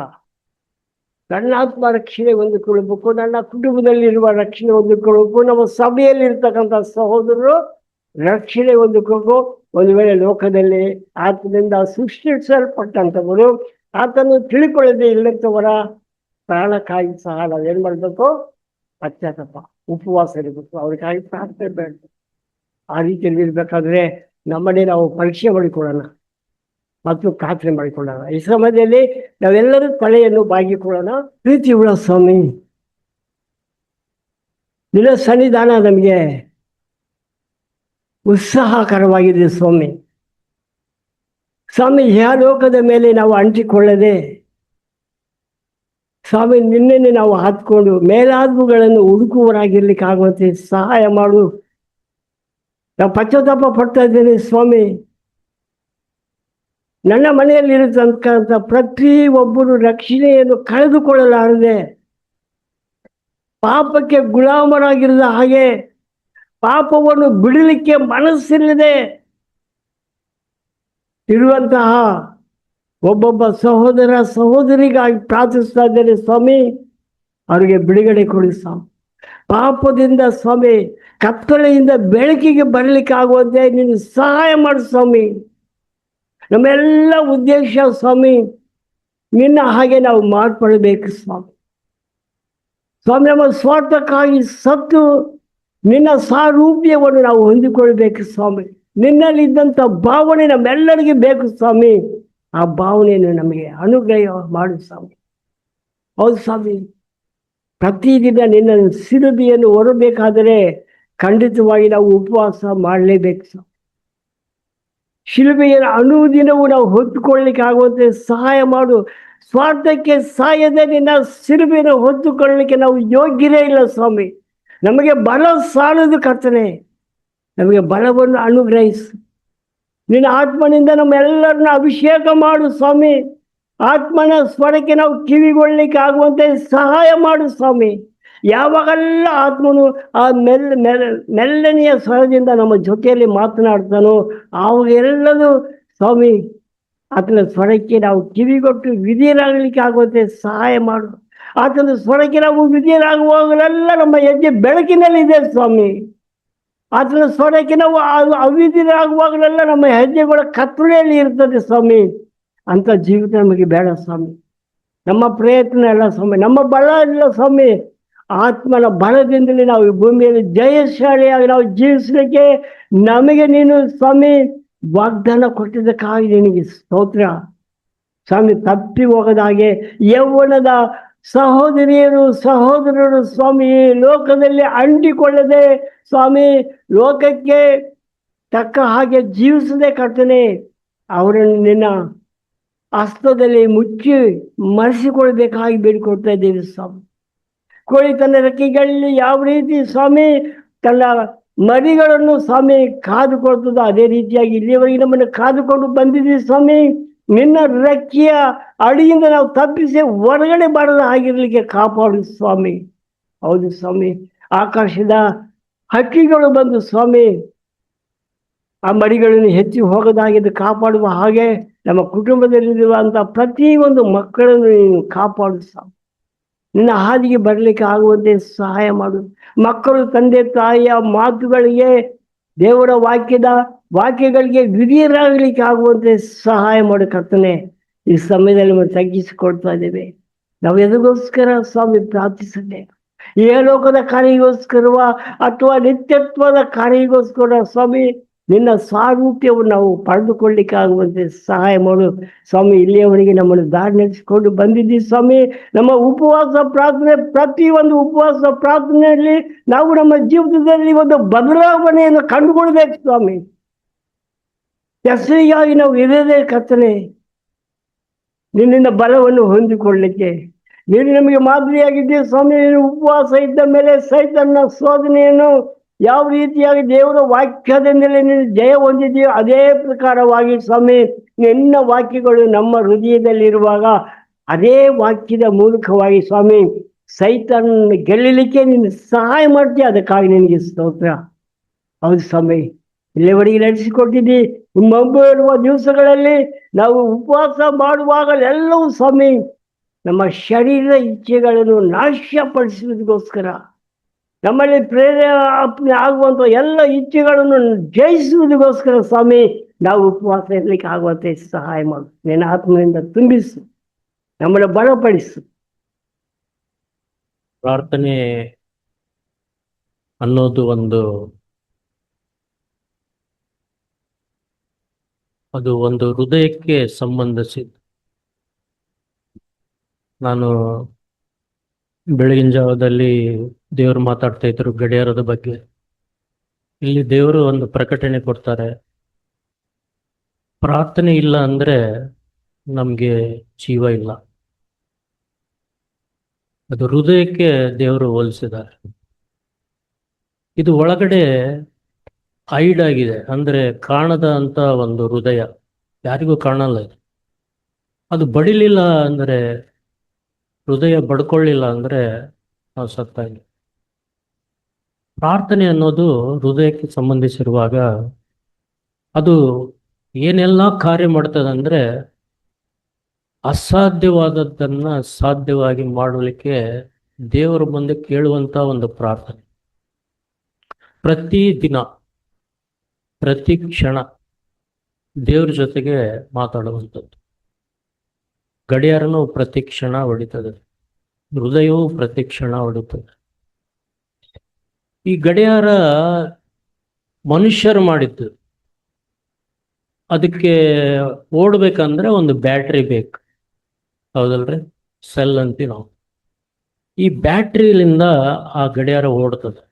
ನನ್ನ ಆತ್ಮ ರಕ್ಷಣೆ ಹೊಂದಿಕೊಳ್ಳಬೇಕು, ನನ್ನ ಕುಟುಂಬದಲ್ಲಿರುವ ರಕ್ಷಣೆ ಹೊಂದಿಕೊಳ್ಳಬೇಕು, ನಮ್ಮ ಸಭೆಯಲ್ಲಿ ಇರ್ತಕ್ಕಂಥ ಸಹೋದರರು ರಕ್ಷಣೆ ಹೊಂದಿಕೊಳ್ಳಬೇಕು. ಒಂದು ವೇಳೆ ಲೋಕದಲ್ಲಿ ಆತನಿಂದ ಸೃಷ್ಟಿಸಲ್ಪಟ್ಟಂಥವರು ಆತನು ತಿಳ್ಕೊಳ್ಳದೆ ಇಲ್ಲಂಥವರ ಪ್ರಾಣಕ್ಕಾಗಿ ಸಹ ನಾವೇನು ಮಾಡಬೇಕು, ಪಶ್ಚಾತ್ತಾಪ, ಉಪವಾಸ ಇರಬೇಕು, ಅವ್ರಿಗಾಗಿ ಪ್ರಾರ್ಥನೆ ಬೇಡ. ಆ ರೀತಿಯಲ್ಲಿ ಇರಬೇಕಾದ್ರೆ ನಮ್ಮನ್ನೇ ನಾವು ಪರೀಕ್ಷೆ ಮಾಡಿಕೊಳ್ಳೋಣ ಮತ್ತು ಪ್ರಾರ್ಥನೆ ಮಾಡಿಕೊಳ್ಳೋಣ. ಈ ಸಮಯದಲ್ಲಿ ನಾವೆಲ್ಲರೂ ತಲೆಯನ್ನು ಬಾಗಿಕೊಳ್ಳೋಣ. ಪ್ರೀತಿಯುಳ್ಳ ಸ್ವಾಮಿ, ನಿನ್ನ ಸನ್ನಿಧಾನ ನಮಗೆ ಉತ್ಸಾಹಕರವಾಗಿದೆ ಸ್ವಾಮಿ. ಸ್ವಾಮಿ ಲೋಕದ ಮೇಲೆ ನಾವು ಅಂಟಿಕೊಳ್ಳದೆ ಸ್ವಾಮಿ ನಿನ್ನೆ ನಾವು ಹಾತ್ಕೊಂಡು ಮೇಲಾದ್ಮಗಳನ್ನು ಹುಡುಕುವರಾಗಿರ್ಲಿಕ್ಕೆ ಆಗುವಂತೆ ಸಹಾಯ ಮಾಡು. ನಾವು ಪಶ್ಚಾತ್ತಾಪ ಪಡ್ತಾ ಇದ್ದೇನೆ ಸ್ವಾಮಿ. ನನ್ನ ಮನೆಯಲ್ಲಿರತಕ್ಕಂಥ ಪ್ರತಿಯೊಬ್ಬರು ರಕ್ಷಣೆಯನ್ನು ಕಳೆದುಕೊಳ್ಳಲಾರದೆ ಪಾಪಕ್ಕೆ ಗುಲಾಮರಾಗಿರದ ಹಾಗೆ, ಪಾಪವನ್ನು ಬಿಡಲಿಕ್ಕೆ ಮನಸ್ಸಿಲ್ಲದೆ ಇರುವಂತಹ ಒಬ್ಬೊಬ್ಬ ಸಹೋದರ ಸಹೋದರಿಗಾಗಿ ಪ್ರಾರ್ಥಿಸ್ತಾ ಇದ್ದೇನೆ ಸ್ವಾಮಿ. ಅವರಿಗೆ ಬಿಡುಗಡೆ ಕೊಡಿ ಸ್ವಾಮಿ. ಪಾಪದಿಂದ ಸ್ವಾಮಿ ಕತ್ತಲೆಯಿಂದ ಬೆಳಕಿಗೆ ಬರಲಿಕ್ಕೆ ಆಗುವಂತೆ ನೀನು ಸಹಾಯ ಮಾಡು ಸ್ವಾಮಿ. ನಮ್ಮೆಲ್ಲ ಉದ್ದೇಶ ಸ್ವಾಮಿ ನಿನ್ನ ಹಾಗೆ ನಾವು ಮಾರ್ಪಡಬೇಕು ಸ್ವಾಮಿ. ಸ್ವಾಮಿ ನಮ್ಮ ಸ್ವಾರ್ಥಕ್ಕಾಗಿ ಸತ್ತು ನಿನ್ನ ಸಾರೂಪ್ಯವನ್ನು ನಾವು ಹೊಂದಿಕೊಳ್ಬೇಕು ಸ್ವಾಮಿ. ನಿನ್ನಲ್ಲಿದ್ದಂಥ ಭಾವನೆ ನಮ್ಮೆಲ್ಲರಿಗೆ ಬೇಕು ಸ್ವಾಮಿ. ಆ ಭಾವನೆಯನ್ನು ನಮಗೆ ಅನುಗ್ರಹ ಮಾಡು ಸ್ವಾಮಿ. ಹೌದು ಸ್ವಾಮಿ, ಪ್ರತಿದಿನ ನಿನ್ನ ಸಿಲುಬೆಯನ್ನು ಹೊರಬೇಕಾದರೆ ಖಂಡಿತವಾಗಿ ನಾವು ಉಪವಾಸ ಮಾಡಲೇಬೇಕು ಸ್ವಾಮಿ. ಶಿಲುಬೆಯನ್ನು ಅನುದಿನವೂ ನಾವು ಹೊತ್ತುಕೊಳ್ಳಲಿಕ್ಕೆ ಆಗುವಂತೆ ಸಹಾಯ ಮಾಡು. ಸ್ವಾರ್ಥಕ್ಕೆ ಸಾಯದೆ ನಿನ್ನ ಶಿಲುಬೆಯನ್ನು ಹೊತ್ತುಕೊಳ್ಳಲಿಕ್ಕೆ ನಾವು ಯೋಗ್ಯರೇ ಇಲ್ಲ ಸ್ವಾಮಿ. ನಮಗೆ ಬಲ ಸಾಲದು ಕರ್ತನೆ, ನಮಗೆ ಬಲವನ್ನು ಅನುಗ್ರಹಿಸು. ನಿನ್ನ ಆತ್ಮನಿಂದ ನಮ್ಮೆಲ್ಲರನ್ನ ಅಭಿಷೇಕ ಮಾಡು ಸ್ವಾಮಿ. ಆತ್ಮನ ಸ್ವರಕ್ಕೆ ನಾವು ಕಿವಿಗೊಳ್ಳಲಿಕ್ಕೆ ಆಗುವಂತೆ ಸಹಾಯ ಮಾಡು ಸ್ವಾಮಿ. ಯಾವಾಗೆಲ್ಲ ಆತ್ಮನು ಆ ಮೆಲ್ಲನೆಯ ಸ್ವರದಿಂದ ನಮ್ಮ ಜೊತೆಯಲ್ಲಿ ಮಾತನಾಡ್ತಾನೋ ಅವಾಗೆಲ್ಲದೂ ಸ್ವಾಮಿ ಆತನ ಸ್ವರಕ್ಕೆ ನಾವು ಕಿವಿಗೊಟ್ಟು ವಿಧಿಯರಾಗಲಿಕ್ಕೆ ಆಗುವಂತೆ ಸಹಾಯ ಮಾಡು. ಆತನ ಸ್ವರಕ್ಕೆ ನಾವು ವಿಧಿಯರಾಗುವಾಗಲೆಲ್ಲ ನಮ್ಮ ಹೆಜ್ಜೆ ಬೆಳಕಿನಲ್ಲಿದೆ ಸ್ವಾಮಿ. ಆತನ ಸ್ವರಕ್ಕೆ ನಾವು ಅವಿಧಿಯರಾಗುವಾಗಲೆಲ್ಲ ನಮ್ಮ ಹೆಜ್ಜೆಗಳ ಕತ್ತಲೆಯಲ್ಲಿ ಇರ್ತದೆ ಸ್ವಾಮಿ. ಅಂಥ ಜೀವಿತ ನಮಗೆ ಬೇಡ ಸ್ವಾಮಿ. ನಮ್ಮ ಪ್ರಯತ್ನ ಇಲ್ಲ ಸ್ವಾಮಿ, ನಮ್ಮ ಬಲ ಇಲ್ಲ ಸ್ವಾಮಿ. ಆತ್ಮನ ಬಲದಿಂದಲೇ ನಾವು ಈ ಭೂಮಿಯಲ್ಲಿ ಜಯಶಾಲಿಯಾಗಿ ನಾವು ಜೀವಿಸಲಿಕ್ಕೆ ನಮಗೆ ನೀನು ಸ್ವಾಮಿ ವಾಗ್ದಾನ ಕೊಟ್ಟಿದ್ದಕ್ಕಾಗಿ ನಿನಗೆ ಸ್ತೋತ್ರ ಸ್ವಾಮಿ. ತಪ್ಪಿ ಹೋಗದ ಹಾಗೆ ಯೌವನದ ಸಹೋದರಿಯರು ಸಹೋದರರು ಸ್ವಾಮಿ ಲೋಕದಲ್ಲಿ ಅಂಟಿಕೊಳ್ಳದೆ ಸ್ವಾಮಿ ಲೋಕಕ್ಕೆ ತಕ್ಕ ಹಾಗೆ ಜೀವಿಸದೆ ಕರ್ತನೆ ಅವರನ್ನು ನಿನ್ನ ಹಸ್ತದಲ್ಲಿ ಮುಚ್ಚಿ ಮರೆಸಿಕೊಳ್ಬೇಕಾಗಿ ಬೇಡಿಕೊಳ್ತಾ ಇದ್ದೇವೆ ಸ್ವಾಮಿ. ಕೋಳಿ ತನ್ನ ರೆಕ್ಕೆಗಳಲ್ಲಿ ಯಾವ ರೀತಿ ಸ್ವಾಮಿ ತನ್ನ ಮರಿಗಳನ್ನು ಸ್ವಾಮಿ ಕಾದುಕೊಳ್ತದೋ ಅದೇ ರೀತಿಯಾಗಿ ಇಲ್ಲಿಯವರೆಗೆ ನಮ್ಮನ್ನು ಕಾದುಕೊಂಡು ಬಂದಿದ್ದೀವಿ ಸ್ವಾಮಿ. ನಿನ್ನ ರೆಕ್ಕೆಯ ಅಡಿಯಿಂದ ನಾವು ತಪ್ಪಿಸಿ ಹೊರಗಡೆ ಬಾರದ ಆಗಿರಲಿಕ್ಕೆ ಕಾಪಾಡು ಸ್ವಾಮಿ. ಹೌದು ಸ್ವಾಮಿ, ಆಕಾಶದ ಹಕ್ಕಿಗಳು ಬಂದು ಸ್ವಾಮಿ ಆ ಮರಿಗಳನ್ನು ಹೆಚ್ಚಿ ಹೋಗದಾಗಿದ್ದು ಕಾಪಾಡುವ ಹಾಗೆ ನಮ್ಮ ಕುಟುಂಬದಲ್ಲಿರುವಂಥ ಪ್ರತಿಯೊಂದು ಮಕ್ಕಳನ್ನು ನೀನು ಕಾಪಾಡು ಸ್ವಾಮಿ. ನಿನ್ನ ಹಾದಿಗೆ ಬರಲಿಕ್ಕೆ ಆಗುವಂತೆ ಸಹಾಯ ಮಾಡು. ಮಕ್ಕಳು ತಂದೆ ತಾಯಿಯ ಮಾತುಗಳಿಗೆ ದೇವರ ವಾಕ್ಯಗಳಿಗೆ ವಿಧಿಯರಾಗಲಿಕ್ಕೆ ಆಗುವಂತೆ ಸಹಾಯ ಮಾಡು ಕರ್ತನೆ. ಈ ಸಮಯದಲ್ಲಿ ನಾವು ತಗ್ಗಿಸಿಕೊಳ್ತಾ ಇದ್ದೇವೆ. ನಾವು ಎದಗೋಸ್ಕರ ಸ್ವಾಮಿ ಪ್ರಾರ್ಥಿಸದೆ ಲೋಕದ ಕಾರ್ಯಗೋಸ್ಕರವ ಅಥವಾ ನಿತ್ಯತ್ವದ ಕಾರ್ಯಗೋಸ್ಕರ ಸ್ವಾಮಿ ನಿನ್ನ ಸಾರೂಪ್ಯವನ್ನು ನಾವು ಪಡೆದುಕೊಳ್ಳಿಕ್ಕೆ ಆಗುವಂತೆ ಸಹಾಯ ಮಾಡು ಸ್ವಾಮಿ. ಇಲ್ಲಿಯವರೆಗೆ ನಮ್ಮನ್ನು ದಾರಿ ನಡೆಸಿಕೊಂಡು ಬಂದಿದ್ದೀವಿ ಸ್ವಾಮಿ. ನಮ್ಮ ಉಪವಾಸ ಪ್ರಾರ್ಥನೆ, ಪ್ರತಿಯೊಂದು ಉಪವಾಸ ಪ್ರಾರ್ಥನೆಯಲ್ಲಿ ನಾವು ನಮ್ಮ ಜೀವಿತದಲ್ಲಿ ಒಂದು ಬದಲಾವಣೆಯನ್ನು ಕಂಡುಕೊಳ್ಬೇಕು ಸ್ವಾಮಿ. ಹೆಸರಿಗಾಗಿ ನಾವು ಇರದೇ ಕರ್ತನೆ ನಿನ್ನಿಂದ ಬಲವನ್ನು ಹೊಂದಿಕೊಳ್ಳಲಿಕ್ಕೆ ನೀನು ನಮಗೆ ಮಾದರಿಯಾಗಿದ್ದೀವಿ ಸ್ವಾಮಿ. ನೀನು ಉಪವಾಸ ಇದ್ದ ಮೇಲೆ ಸೈತನ್ನ ಶೋಧನೆಯನ್ನು ಯಾವ ರೀತಿಯಾಗಿ ದೇವರ ವಾಕ್ಯದಿಂದಲೇ ನೀನು ಜಯ ಹೊಂದಿದ್ದೀಯೋ ಅದೇ ಪ್ರಕಾರವಾಗಿ ಸ್ವಾಮಿ ನಿನ್ನ ವಾಕ್ಯಗಳು ನಮ್ಮ ಹೃದಯದಲ್ಲಿರುವಾಗ ಅದೇ ವಾಕ್ಯದ ಮೂಲಕವಾಗಿ ಸ್ವಾಮಿ ಸೈತನ್ನ ಗೆಲ್ಲಲಿಕ್ಕೆ ನೀನು ಸಹಾಯ ಮಾಡ್ತೀಯ. ಅದಕ್ಕಾಗಿ ನಿನಗೆ ಸ್ತೋತ್ರ. ಹೌದು ಸ್ವಾಮಿ, ಇಲ್ಲಿವರೆಗೆ ನಡೆಸಿಕೊಟ್ಟಿದ್ದಿ. ಮುಂಬರುವ ದಿವಸಗಳಲ್ಲಿ ನಾವು ಉಪವಾಸ ಮಾಡುವಾಗಲೆಲ್ಲವೂ ಸ್ವಾಮಿ ನಮ್ಮ ಶರೀರದ ಇಚ್ಛೆಗಳನ್ನು ನಾಶಪಡಿಸುವುದಕ್ಕೋಸ್ಕರ ನಮ್ಮಲ್ಲಿ ಪ್ರೇರಣೆ ಆಗುವಂಥ ಎಲ್ಲ ಇಚ್ಛೆಗಳನ್ನು ಜಯಿಸುವುದಕ್ಕೋಸ್ಕರ ಸ್ವಾಮಿ ನಾವು ಉಪವಾಸ ಇರಲಿಕ್ಕೆ ಆಗುವಂತೆ ಸಹಾಯ ಮಾಡು. ನಿನ್ನ ಆತ್ಮನಿಂದ ತುಂಬಿಸು, ನಮ್ಮನ್ನು ಬಲಪಡಿಸು. ಪ್ರಾರ್ಥನೆ ಅನ್ನೋದು ಅದು ಒಂದು ಹೃದಯಕ್ಕೆ ಸಂಬಂಧಿಸಿದ. ನಾನು ಬೆಳಗಿನ ಜಾವದಲ್ಲಿ ದೇವರು ಮಾತಾಡ್ತಾ ಇದ್ರು ಗಡಿಯಾರದ ಬಗ್ಗೆ. ಇಲ್ಲಿ ದೇವರು ಒಂದು ಪ್ರಕಟಣೆ ಕೊಡ್ತಾರೆ. ಪ್ರಾರ್ಥನೆ ಇಲ್ಲ ಅಂದ್ರೆ ನಮಗೆ ಜೀವ ಇಲ್ಲ. ಅದು ಹೃದಯಕ್ಕೆ ದೇವರು ಹೋಲಿಸಿದ್ದಾರೆ. ಇದು ಒಳಗಡೆ ಹೈಡ್ ಆಗಿದೆ, ಅಂದ್ರೆ ಕಾಣದ ಅಂತ ಒಂದು ಹೃದಯ, ಯಾರಿಗೂ ಕಾಣಲ್ಲ ಇದು. ಅದು ಬಡಿಲಿಲ್ಲ ಅಂದ್ರೆ, ಹೃದಯ ಬಡ್ಕೊಳ್ಳಿಲ್ಲ ಅಂದ್ರೆ ನಾವು ಸತ್ತಾಗಿ. ಪ್ರಾರ್ಥನೆ ಅನ್ನೋದು ಹೃದಯಕ್ಕೆ ಸಂಬಂಧಿಸಿರುವಾಗ ಅದು ಏನೆಲ್ಲ ಕಾರ್ಯ ಮಾಡ್ತದೆ ಅಂದ್ರೆ, ಅಸಾಧ್ಯವಾದದ್ದನ್ನ ಸಾಧ್ಯವಾಗಿ ಮಾಡಲಿಕ್ಕೆ ದೇವರ ಮುಂದೆ ಕೇಳುವಂತ ಒಂದು ಪ್ರಾರ್ಥನೆ. ಪ್ರತಿ ದಿನ ಪ್ರತಿ ಕ್ಷಣ ದೇವ್ರ ಜೊತೆಗೆ ಮಾತಾಡುವಂಥದ್ದು. ಗಡಿಯಾರನು ಪ್ರತಿ ಕ್ಷಣ ಹೊಡಿತದೆ, ಹೃದಯವು ಪ್ರತಿ ಕ್ಷಣ ಹೊಡುತ್ತದೆ. ಈ ಗಡಿಯಾರ ಮನುಷ್ಯರು ಮಾಡಿದ್ದು. ಅದಕ್ಕೆ ಓಡ್ಬೇಕಂದ್ರೆ ಒಂದು ಬ್ಯಾಟ್ರಿ ಬೇಕು, ಹೌದಲ್ರಿ? ಸೆಲ್ ಅಂತೀವಿ ನಾವು. ಈ ಬ್ಯಾಟ್ರಿಲಿಂದ ಆ ಗಡಿಯಾರ ಓಡ್ತದೆ.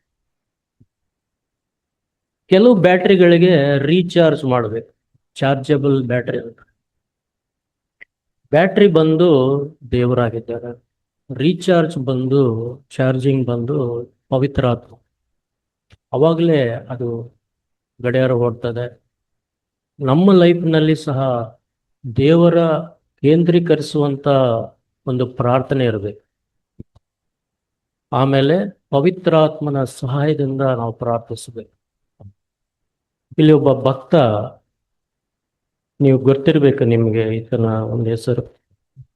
ಕೆಲವು ಬ್ಯಾಟ್ರಿಗಳಿಗೆ ರೀಚಾರ್ಜ್ ಮಾಡಬೇಕು, ಚಾರ್ಜಬಲ್ ಬ್ಯಾಟ್ರಿ ಅಂತ. ಬ್ಯಾಟ್ರಿ ಬಂದು ದೇವರಾಗಿದ್ದಾರೆ, ರೀಚಾರ್ಜ್ ಬಂದು, ಚಾರ್ಜಿಂಗ್ ಬಂದು ಪವಿತ್ರ ಆತ್ಮ. ಅವಾಗಲೇ ಅದು ಗಡಿಯಾರ ಓಡ್ತದೆ. ನಮ್ಮ ಲೈಫ್ನಲ್ಲಿ ಸಹ ದೇವರ ಕೇಂದ್ರೀಕರಿಸುವಂತ ಒಂದು ಪ್ರಾರ್ಥನೆ ಇರಬೇಕು. ಆಮೇಲೆ ಪವಿತ್ರಾತ್ಮನ ಸಹಾಯದಿಂದ ನಾವು ಪ್ರಾರ್ಥಿಸಬೇಕು. ಇಲ್ಲಿ ಒಬ್ಬ ಭಕ್ತ, ನೀವು ಗೊತ್ತಿರಬೇಕು ನಿಮಗೆ ಈತನ ಒಂದು ಹೆಸರು.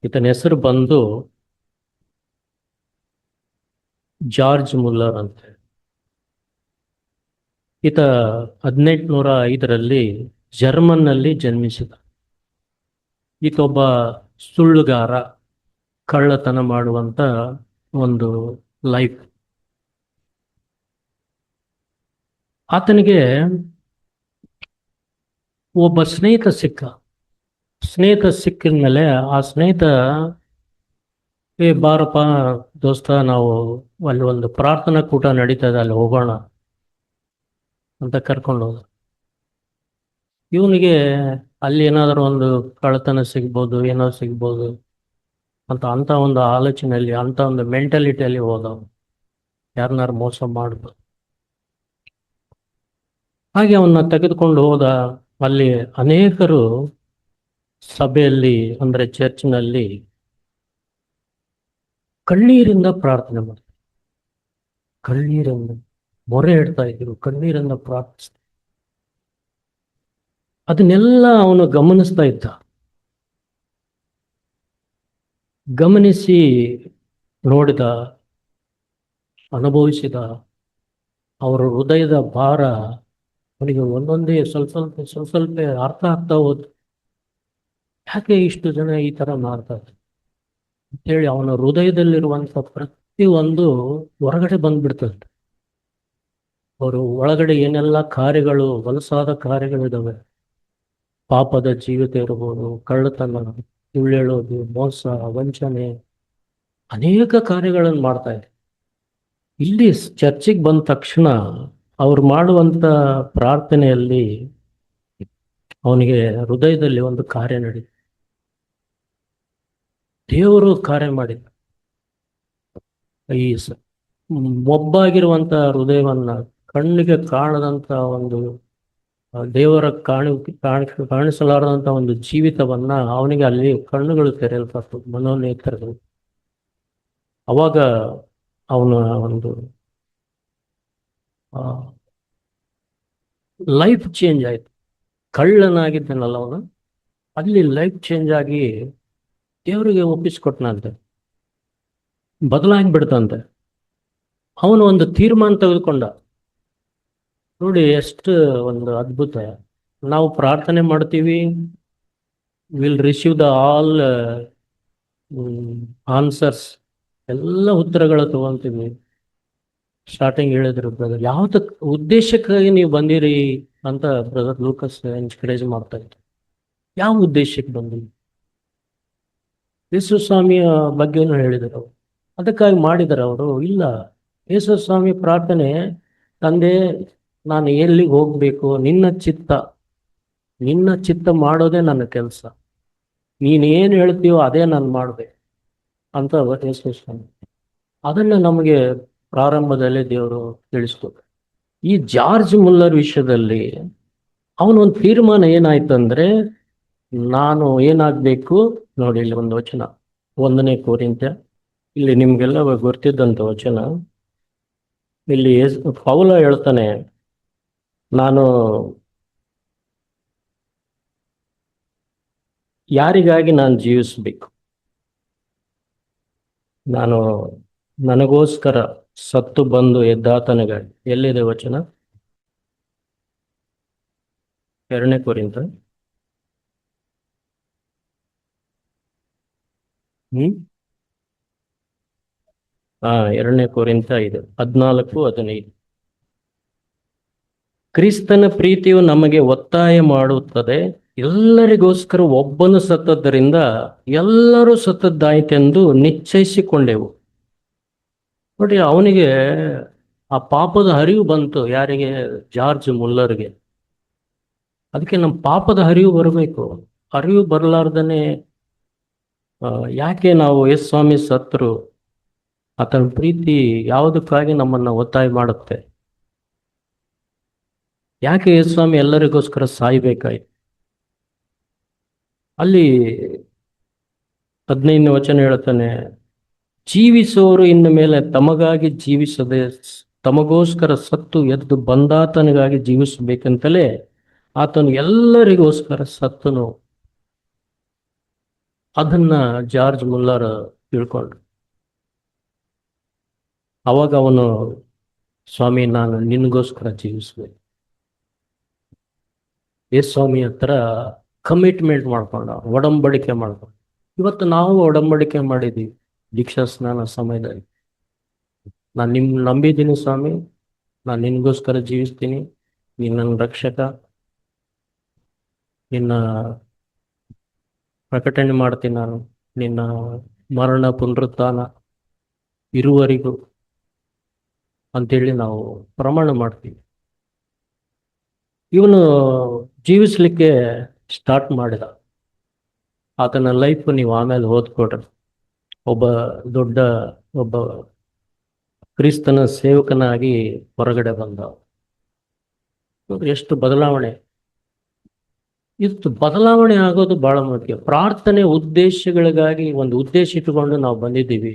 ಈತನ ಹೆಸರು ಬಂದು ಜಾರ್ಜ್ ಮುಲ್ಲರ್ ಅಂತ. ಈತ 1805 ಜರ್ಮನ್ನಲ್ಲಿ ಜನ್ಮಿಸಿದ. ಈತ ಒಬ್ಬ ಸುಳ್ಳುಗಾರ, ಕಳ್ಳತನ ಮಾಡುವಂತ ಒಂದು ಲೈಫ್. ಆತನಿಗೆ ಒಬ್ಬ ಸ್ನೇಹಿತ ಸಿಕ್ಕಿದ ಮೇಲೆ ಆ ಸ್ನೇಹಿತ, ಏ ಬಾರಪ್ಪ ದೋಸ್ತ, ನಾವು ಅಲ್ಲಿ ಒಂದು ಪ್ರಾರ್ಥನಾ ಕೂಟ ನಡೀತದೆ, ಅಲ್ಲಿ ಹೋಗೋಣ ಅಂತ ಕರ್ಕೊಂಡು ಹೋದ. ಇವನಿಗೆ ಅಲ್ಲಿ ಏನಾದರೂ ಒಂದು ಕಳ್ಳತನ ಸಿಗ್ಬೋದು, ಏನೋ ಸಿಗ್ಬೋದು ಅಂತ ಒಂದು ಆಲೋಚನೆಯಲ್ಲಿ, ಅಂತ ಒಂದು ಮೆಂಟಾಲಿಟಿಯಲ್ಲಿ ಹೋದ. ಯಾರನ್ನಾರು ಮೋಸ ಮಾಡ್ಬೋದು. ಹಾಗೆ ಅವನ್ನ ತೆಗೆದುಕೊಂಡು ಹೋದ. ಅಲ್ಲಿ ಅನೇಕರು ಸಭೆಯಲ್ಲಿ, ಅಂದ್ರೆ ಚರ್ಚ್ನಲ್ಲಿ ಕಣ್ಣೀರಿಂದ ಪ್ರಾರ್ಥನೆ ಮಾಡ್ತಾರೆ. ಕಣ್ಣೀರಿಂದ ಮೊರೆ ಇಡ್ತಾ ಇದ್ರು, ಕಣ್ಣೀರಿಂದ ಪ್ರಾರ್ಥಿಸ್ತಾ. ಅದನ್ನೆಲ್ಲ ಅವನು ಗಮನಿಸ್ತಾ ಇದ್ದ. ಗಮನಿಸಿ ನೋಡಿದ, ಅನುಭವಿಸಿದ. ಅವರ ಹೃದಯದ ಭಾರ ಅವನಿಗೆ ಒಂದೊಂದೇ ಸ್ವಲ್ಪ ಸ್ವಲ್ಪ ಅರ್ಥ ಆಗ್ತಾ ಹೋದ್. ಯಾಕೆ ಇಷ್ಟು ಜನ ಈ ತರ ಮಾಡ್ತಾರೆ ಅಂತೇಳಿ ಅವನ ಹೃದಯದಲ್ಲಿರುವಂತ ಪ್ರತಿಯೊಂದು ಹೊರಗಡೆ ಬಂದ್ಬಿಡ್ತದೆ. ಅವರು ಒಳಗಡೆ ಏನೆಲ್ಲ ಕಾರ್ಯಗಳು, ಹೊಲಸಾದ ಕಾರ್ಯಗಳಿದಾವೆ, ಪಾಪದ ಜೀವಿತ ಇರ್ಬೋದು, ಕಳ್ಳತನ, ಸುಳ್ಳು ಹೇಳೋದು, ಮೋಸ, ವಂಚನೆ, ಅನೇಕ ಕಾರ್ಯಗಳನ್ನು ಮಾಡ್ತಾ ಇದೆ. ಇಲ್ಲಿ ಚರ್ಚಿಗೆ ಬಂದ ತಕ್ಷಣ ಅವ್ರು ಮಾಡುವಂತ ಪ್ರಾರ್ಥನೆಯಲ್ಲಿ ಅವನಿಗೆ ಹೃದಯದಲ್ಲಿ ಒಂದು ಕಾರ್ಯ ನಡೀತು. ದೇವರು ಕಾರ್ಯ ಮಾಡಿದ. ಈ ಮೊಬ್ಬಾಗಿರುವಂತ ಹೃದಯವನ್ನ, ಕಣ್ಣಿಗೆ ಕಾಣದಂತ ಒಂದು ದೇವರ ಕಾಣಿಸಲಾರದಂತ ಒಂದು ಜೀವಿತವನ್ನ ಅವನಿಗೆ ಅಲ್ಲಿ ಕಣ್ಣುಗಳು ತೆರೆಯಲ್ಪಟ್ಟು, ಮನೋನೇತರಗಳು. ಅವಾಗ ಅವನ ಒಂದು ಲೈಫ್ ಚೇಂಜ್ ಆಯ್ತು. ಕಳ್ಳನಾಗಿದ್ದನಲ್ಲ ಅವನು, ಅಲ್ಲಿ ಲೈಫ್ ಚೇಂಜ್ ಆಗಿ ದೇವರಿಗೆ ಒಪ್ಪಿಸ್ಕೊಟ್ನಂತೆ, ಬದಲಾಗಿ ಬಿಡ್ತಂತೆ. ಅವನು ಒಂದು ತೀರ್ಮಾನ ತೆಗೆದುಕೊಂಡ. ನೋಡಿ ಎಷ್ಟು ಒಂದು ಅದ್ಭುತ. ನಾವು ಪ್ರಾರ್ಥನೆ ಮಾಡ್ತೀವಿ, will receive the all answers, ಎಲ್ಲ ಉತ್ತರಗಳು ತಗೊಂತೀವಿ. ಸ್ಟಾರ್ಟಿಂಗ್ ಹೇಳಿದ್ರು ಬ್ರದರ್, ಯಾವ್ದು ಉದ್ದೇಶಕ್ಕಾಗಿ ನೀವು ಬಂದಿರಿ ಅಂತ ಬ್ರದರ್ ಲೂಕಸ್ ಎನ್ಕರೇಜ್ ಮಾಡ್ತಾ ಇದ್ರು. ಯಾವ ಉದ್ದೇಶಕ್ಕೆ ಬಂದಿರಿ? ಯೇಸು ಸ್ವಾಮಿಯ ಬಗ್ಗೆನೂ ಹೇಳಿದರು. ಅದಕ್ಕಾಗಿ ಮಾಡಿದ್ದಾರೆ ಅವರು? ಇಲ್ಲ. ಯೇಸು ಸ್ವಾಮಿ ಪ್ರಾರ್ಥನೆ, ತಂದೆ ನಾನು ಎಲ್ಲಿಗೆ ಹೋಗ್ಬೇಕು, ನಿನ್ನ ಚಿತ್ತ ನಿನ್ನ ಚಿತ್ತ ಮಾಡೋದೇ ನನ್ನ ಕೆಲಸ, ನೀನೇನು ಹೇಳ್ತೀಯೋ ಅದೇ ನಾನು ಮಾಡಬೇಕು ಅಂತ ಯೇಸು ಸ್ವಾಮಿ. ಅದನ್ನ ನಮಗೆ ಪ್ರಾರಂಭದಲ್ಲಿ ದೇವರು ತಿಳಿಸ್ಕೊಟ್ರು. ಈ ಜಾರ್ಜ್ ಮುಲ್ಲರ್ ವಿಷಯದಲ್ಲಿ ಅವನೊಂದು ತೀರ್ಮಾನ ಏನಾಯ್ತಂದ್ರೆ, ನಾನು ಏನಾಗಬೇಕು ನೋಡಿ, ಇಲ್ಲಿ ಒಂದು ವಚನ 1 ಕೊರಿಂಥ, ಇಲ್ಲಿ ನಿಮ್ಗೆಲ್ಲ ಗೊತ್ತಿದ್ದಂಥ ವಚನ. ಇಲ್ಲಿ ಪೌಲ ಹೇಳ್ತಾನೆ, ನಾನು ಯಾರಿಗಾಗಿ ನಾನು ಜೀವಿಸಬೇಕು, ನಾನು ನನಗೋಸ್ಕರ ಸತ್ತು ಬಂದು ಎದ್ದಾತನಿಗಾಗಿ. ಎಲ್ಲಿದೆ ವಚನ? 2 ಕೊರಿಂಥ 2 ಕೊರಿಂಥ 5:14-15. ಕ್ರಿಸ್ತನ ಪ್ರೀತಿಯು ನಮಗೆ ಒತ್ತಾಯ ಮಾಡುತ್ತದೆ, ಎಲ್ಲರಿಗೋಸ್ಕರ ಒಬ್ಬನು ಸತ್ತದ್ದರಿಂದ ಎಲ್ಲರೂ ಸತ್ತದ್ದಾಯ್ತೆಂದು ನಿಶ್ಚಯಿಸಿಕೊಂಡೆವು. ನೋಡಿ, ಅವನಿಗೆ ಆ ಪಾಪದ ಅರಿವು ಬಂತು. ಯಾರಿಗೆ? ಜಾರ್ಜ್ ಮುಲ್ಲರ್ಗೆ. ಅದಕ್ಕೆ ನಮ್ಮ ಪಾಪದ ಅರಿವು ಬರಬೇಕು. ಅರಿವು ಬರಲಾರ್ದನೆ ಯಾಕೆ ನಾವು ಯೇಸು ಸ್ವಾಮಿ ಸತ್ರು, ಆತನ ಪ್ರೀತಿ ಯಾವುದಕ್ಕಾಗಿ ನಮ್ಮನ್ನು ಒತ್ತಾಯ ಮಾಡುತ್ತೆ? ಯಾಕೆ ಯೇಸು ಸ್ವಾಮಿ ಎಲ್ಲರಿಗೋಸ್ಕರ ಸಾಯ್ಬೇಕಾಯ್ತು? ಅಲ್ಲಿ 15ನೇ ವಚನ ಹೇಳ್ತಾನೆ, ಜೀವಿಸುವವರು ಇನ್ನು ಮೇಲೆ ತಮಗಾಗಿ ಜೀವಿಸದೆ ತಮಗೋಸ್ಕರ ಸತ್ತು ಎದ್ದು ಬಂದಾತನಿಗಾಗಿ ಜೀವಿಸಬೇಕಂತಲೇ ಆತನು ಎಲ್ಲರಿಗೋಸ್ಕರ ಸತ್ತನು. ಅದನ್ನ ಜಾರ್ಜ್ ಮುಲ್ಲರ್ ತಿಳ್ಕೊಂಡ್ರು. ಅವಾಗ ಅವನು, ಸ್ವಾಮಿ ನಾನು ನಿನಗೋಸ್ಕರ ಜೀವಿಸ್ಬೇಕು, ಯೇಸು ಸ್ವಾಮಿ ಹತ್ರ ಕಮಿಟ್ಮೆಂಟ್ ಮಾಡ್ಕೊಂಡ, ಒಡಂಬಡಿಕೆ ಮಾಡ್ಕೊಂಡು. ಇವತ್ತು ನಾವು ಒಡಂಬಡಿಕೆ ಮಾಡಿದ್ದೀವಿ ದೀಕ್ಷಾ ಸ್ನಾನ ಸಮಯದಲ್ಲಿ. ನಾನು ನಂಬಿದ್ದೀನಿ ಸ್ವಾಮಿ, ನಾನು ನಿನಗೋಸ್ಕರ ಜೀವಿಸ್ತೀನಿ, ನೀನು ನನ್ನ ರಕ್ಷಕ, ನಿನ್ನ ಪ್ರಕಟಣೆ ಮಾಡ್ತೀನಿ, ನಾನು ನಿನ್ನ ಮರಣ ಪುನರುತ್ಥಾನ ಇರುವವರೆಗೂ ಅಂತೇಳಿ ನಾವು ಪ್ರಮಾಣ ಮಾಡ್ತೀವಿ. ಇವನು ಜೀವಿಸ್ಲಿಕ್ಕೆ ಸ್ಟಾರ್ಟ್ ಮಾಡಿದ. ಆತನ ಲೈಫ್ ನೀವು ಆಮೇಲೆ ಓದ್ಕೊಡ್ರಿ. ಒಬ್ಬ ಕ್ರಿಸ್ತನ ಸೇವಕನಾಗಿ ಹೊರಗಡೆ ಬಂದ. ಎಷ್ಟು ಬದಲಾವಣೆ! ಇದು ಬದಲಾವಣೆ ಆಗೋದು ಬಹಳ ಮುಖ್ಯ. ಪ್ರಾರ್ಥನೆ ಉದ್ದೇಶಗಳಿಗಾಗಿ ಒಂದು ಉದ್ದೇಶ ಇಟ್ಟುಕೊಂಡು ನಾವು ಬಂದಿದ್ದೀವಿ.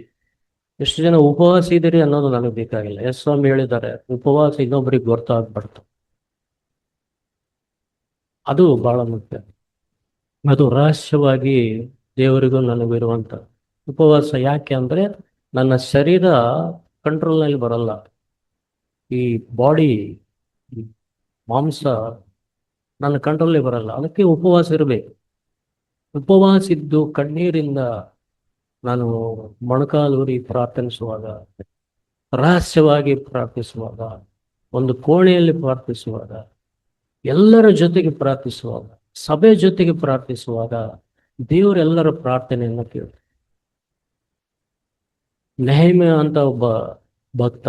ಎಷ್ಟು ಜನ ಉಪವಾಸ ಇದ್ದೀರಿ ಅನ್ನೋದು ನನಗೆ ಬೇಕಾಗಿಲ್ಲ. ಯೇಸು ಸ್ವಾಮಿ ಹೇಳಿದ್ದಾರೆ, ಉಪವಾಸ ಇನ್ನೊಬ್ಬರಿಗೆ ಗೊತ್ತಾಗ್ಬಾರ್ದು. ಅದು ಬಹಳ ಮುಖ್ಯ. ಅದು ರಹಸ್ಯವಾಗಿ ದೇವರಿಗೂ ನನಗೂ ಇರುವಂತ ಉಪವಾಸ. ಯಾಕೆ ಅಂದ್ರೆ ನನ್ನ ಶರೀರ ಕಂಟ್ರೋಲ್ನಲ್ಲಿ ಬರಲ್ಲ, ಈ ಬಾಡಿ ಮಾಂಸ ನನ್ನ ಕಂಟ್ರೋಲೇ ಬರಲ್ಲ. ಅದಕ್ಕೆ ಉಪವಾಸ ಇರಬೇಕು. ಉಪವಾಸ ಇದ್ದು ಕಣ್ಣೀರಿಂದ ನಾನು ಮೊಣಕಾಲೂರಿ ಪ್ರಾರ್ಥಿಸುವಾಗ, ರಹಸ್ಯವಾಗಿ ಪ್ರಾರ್ಥಿಸುವಾಗ, ಒಂದು ಕೋಣೆಯಲ್ಲಿ ಪ್ರಾರ್ಥಿಸುವಾಗ, ಎಲ್ಲರ ಜೊತೆಗೆ ಪ್ರಾರ್ಥಿಸುವಾಗ, ಸಭೆ ಜೊತೆಗೆ ಪ್ರಾರ್ಥಿಸುವಾಗ ದೇವರೆಲ್ಲರ ಪ್ರಾರ್ಥನೆಯನ್ನು ಕೇಳ್ತಾರೆ. ನೆಹೆಮ್ಯ ಅಂತ ಒಬ್ಬ ಭಕ್ತ,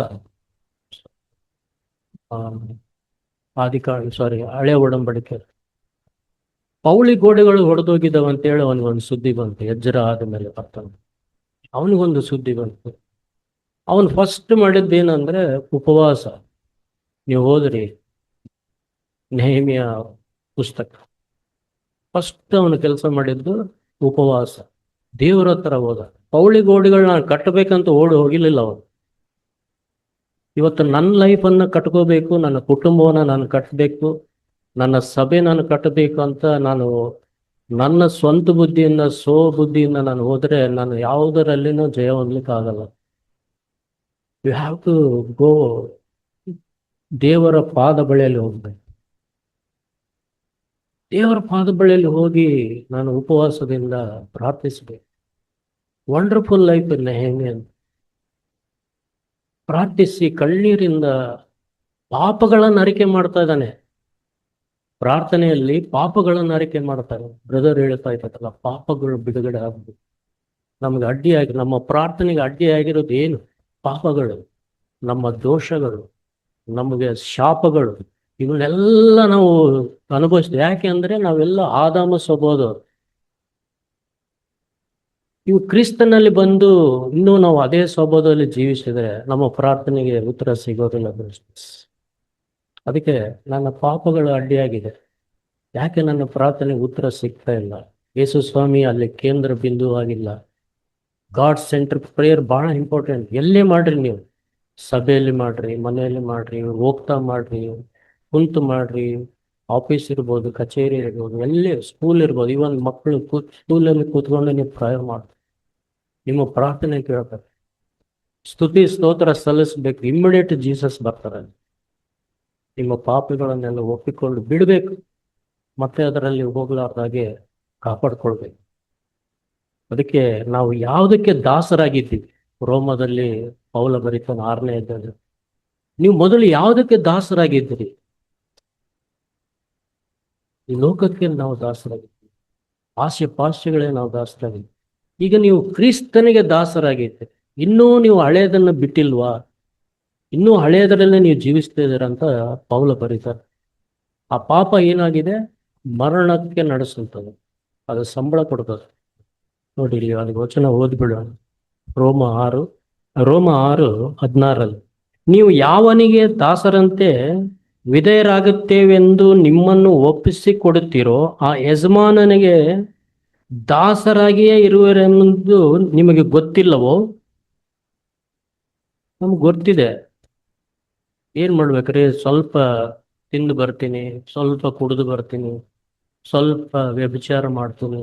ಹಳೆ ಒಡಂಬಡಿಕೆ, ಪೌಳಿ ಗೋಡೆಗಳು ಹೊಡೆದೋಗಿದ್ದಾವ ಅಂತೇಳಿ ಅವನಿಗೊಂದು ಸುದ್ದಿ ಬಂತು. ಎಜ್ರ ಆದಮೇಲೆ ಬರ್ತಾನೆ, ಅವನಿಗೊಂದು ಸುದ್ದಿ ಬಂತು. ಅವನು ಫಸ್ಟ್ ಮಾಡಿದ್ದೇನಂದ್ರೆ ಉಪವಾಸ. ನೀವು ಹೋದ್ರಿ ನೆಹೆಮ್ಯ ಪುಸ್ತಕ, ಫಸ್ಟ್ ಅವನು ಕೆಲಸ ಮಾಡಿದ್ದು ಉಪವಾಸ. ದೇವರ ಹತ್ರ ಹೋದ. ಪೌಳಿ ಗೋಡೆಗಳನ್ನ ಕಟ್ಟಬೇಕಂತ ಹೋಗಿರ್ಲಿಲ್ಲ ಅವನು. ಇವತ್ತು ನನ್ನ ಲೈಫನ್ನು ಕಟ್ಕೋಬೇಕು, ನನ್ನ ಕುಟುಂಬವನ್ನು ನಾನು ಕಟ್ಟಬೇಕು, ನನ್ನ ಸಭೆ ನಾನು ಕಟ್ಟಬೇಕು ಅಂತ ನಾನು ನನ್ನ ಸ್ವಂತ ಬುದ್ಧಿಯಿಂದ ಬುದ್ಧಿಯಿಂದ ನಾನು ಹೋದರೆ ನಾನು ಯಾವುದರಲ್ಲಿನೂ ಜಯ ಹೊಂದಲಿಕ್ಕೆ ಆಗಲ್ಲ. ಯು ಹ್ಯಾವ್ ಟು ಗೋ, ದೇವರ ಪಾದ ಬಳಿಯಲ್ಲಿ ಹೋಗ್ಬೇಕು. ದೇವರ ಪಾದ ಬಳಿಯಲ್ಲಿ ಹೋಗಿ ನಾನು ಉಪವಾಸದಿಂದ ಪ್ರಾರ್ಥಿಸಬೇಕು. ವಂಡರ್ಫುಲ್ ಲೈಫ್ ನೆಹೆಮ್ಯ ಅಂತ ಪ್ರಾರ್ಥಿಸಿ ಕಣ್ಣೀರಿಂದ ಪಾಪಗಳನ್ನು ಅರಿಕೆ ಮಾಡ್ತಾ ಇದ್ದಾನೆ. ಪ್ರಾರ್ಥನೆಯಲ್ಲಿ ಪಾಪಗಳನ್ನು ಅರಿಕೆ ಮಾಡ್ತಾರೆ. ಬ್ರದರ್ ಹೇಳ್ತಾ ಇದ್ದಲ್ಲ, ಪಾಪಗಳು ಬಿಡುಗಡೆ ಆಗ್ಬೇಕು. ನಮ್ಗೆ ಅಡ್ಡಿಯಾಗಿ, ನಮ್ಮ ಪ್ರಾರ್ಥನೆಗೆ ಅಡ್ಡಿಯಾಗಿರೋದು ಏನು? ಪಾಪಗಳು, ನಮ್ಮ ದೋಷಗಳು, ನಮಗೆ ಶಾಪಗಳು, ಇವನ್ನೆಲ್ಲ ನಾವು ಅನುಭವಿಸ್ತೀವಿ. ಯಾಕೆ ಅಂದ್ರೆ ನಾವೆಲ್ಲ ಆದಾಮ ಸ್ವಭಾವದವರು. ಇವು ಕ್ರಿಸ್ತನಲ್ಲಿ ಬಂದು ಇನ್ನೂ ನಾವು ಅದೇ ಸ್ವಭಾವದಲ್ಲಿ ಜೀವಿಸಿದ್ರೆ ನಮ್ಮ ಪ್ರಾರ್ಥನೆಗೆ ಉತ್ತರ ಸಿಗೋದಿಲ್ಲ ಬ್ರದರ್ಸ್. ಅದಕ್ಕೆ ನನ್ನ ಪಾಪಗಳು ಅಡ್ಡಿಯಾಗಿದೆ. ಯಾಕೆ ನನ್ನ ಪ್ರಾರ್ಥನೆಗೆ ಉತ್ತರ ಸಿಗ್ತಾ ಇಲ್ಲ? ಯೇಸು ಸ್ವಾಮಿ ಅಲ್ಲಿ ಕೇಂದ್ರ ಬಿಂದು ಆಗಿಲ್ಲ. ಗಾಡ್ ಸೆಂಟರ್ ಪ್ರೇಯರ್ ಬಹಳ ಇಂಪಾರ್ಟೆಂಟ್. ಎಲ್ಲೇ ಮಾಡ್ರಿ ನೀವು, ಸಭೆಯಲ್ಲಿ ಮಾಡ್ರಿ, ಮನೆಯಲ್ಲಿ ಮಾಡ್ರಿ, ಹೋಗ್ತಾ ಮಾಡ್ರಿ, ಕುಂತು ಮಾಡ್ರಿ, ಆಫೀಸ್ ಇರ್ಬೋದು, ಕಚೇರಿ ಇರ್ಬೋದು, ಎಲ್ಲೇ ಸ್ಕೂಲ್ ಇರ್ಬೋದು, ಇವನ್ ಮಕ್ಕಳು ಸ್ಕೂಲಲ್ಲಿ ಕೂತ್ಕೊಂಡು ನೀವು ಪ್ರೇಯರ್ ಮಾಡಿ ನಿಮ್ಮ ಪ್ರಾರ್ಥನೆ ಕೇಳ್ತಾರೆ. ಸ್ತುತಿ ಸ್ತೋತ್ರ ಸಲ್ಲಿಸ್ಬೇಕು. ಇಮ್ಮಿಡಿಯೇಟ್ ಜೀಸಸ್ ಬರ್ತಾರೆ. ನಿಮ್ಮ ಪಾಪಗಳನ್ನೆಲ್ಲ ಒಪ್ಪಿಕೊಂಡು ಬಿಡಬೇಕು, ಮತ್ತೆ ಅದರಲ್ಲಿ ಹೋಗ್ಲಾರ್ದಾಗೆ ಕಾಪಾಡ್ಕೊಳ್ಬೇಕು. ಅದಕ್ಕೆ ನಾವು ಯಾವುದಕ್ಕೆ ದಾಸರಾಗಿದ್ದೀವಿ? ರೋಮದಲ್ಲಿ ಪೌಲ ಬರೀತಾನೆ 6ನೇ ಅಧ್ಯಾಯದಲ್ಲಿ, ನೀವು ಮೊದಲು ಯಾವುದಕ್ಕೆ ದಾಸರಾಗಿದ್ದೀರಿ? ಈ ಲೋಕಕ್ಕೆ ನಾವು ದಾಸರಾಗಿದ್ದೀವಿ, ಆಸೆ ಪಾಸ್ಯಗಳೇ ನಾವು ದಾಸರಾಗಿದ್ದೀವಿ. ಈಗ ನೀವು ಕ್ರಿಸ್ತನಿಗೆ ದಾಸರಾಗಿದ್ದೀರಿ. ಇನ್ನೂ ನೀವು ಹಳೆಯದನ್ನು ಬಿಟ್ಟಿಲ್ವಾ? ಇನ್ನೂ ಹಳೆಯದರಲ್ಲೇ ನೀವು ಜೀವಿಸ್ತಾ ಇದ್ದೀರ ಅಂತ ಪೌಲ ಬರೀತಾರೆ. ಆ ಪಾಪ ಏನಾಗಿದೆ? ಮರಣಕ್ಕೆ ನಡೆಸುತ್ತದೆ, ಅದು ಸಂಬಳ ಕೊಡ್ತದೆ. ನೋಡಿ ಇಲ್ಲಿ ಅದು ವಚನ ಓದ್ಬಿಡೋಣ. ರೋಮ 6:16 ನೀವು ಯಾವನಿಗೆ ದಾಸರಂತೆ ವಿಧೇಯರಾಗುತ್ತೇವೆಂದು ನಿಮ್ಮನ್ನು ಒಪ್ಪಿಸಿಕೊಡುತ್ತೀರೋ ಆ ಯಜಮಾನನಿಗೆ ದಾಸರಾಗಿಯೇ ಇರುವರೆಂದು ನಿಮಗೆ ಗೊತ್ತಿಲ್ಲವೋ? ನಮ್ಗೆ ಗೊತ್ತಿದೆ. ಏನ್ ಮಾಡ್ಬೇಕ್ರಿ? ಸ್ವಲ್ಪ ತಿಂದು ಬರ್ತೀನಿ, ಸ್ವಲ್ಪ ಕುಡಿದು ಬರ್ತೀನಿ, ಸ್ವಲ್ಪ ವ್ಯಭಿಚಾರ ಮಾಡ್ತೀನಿ,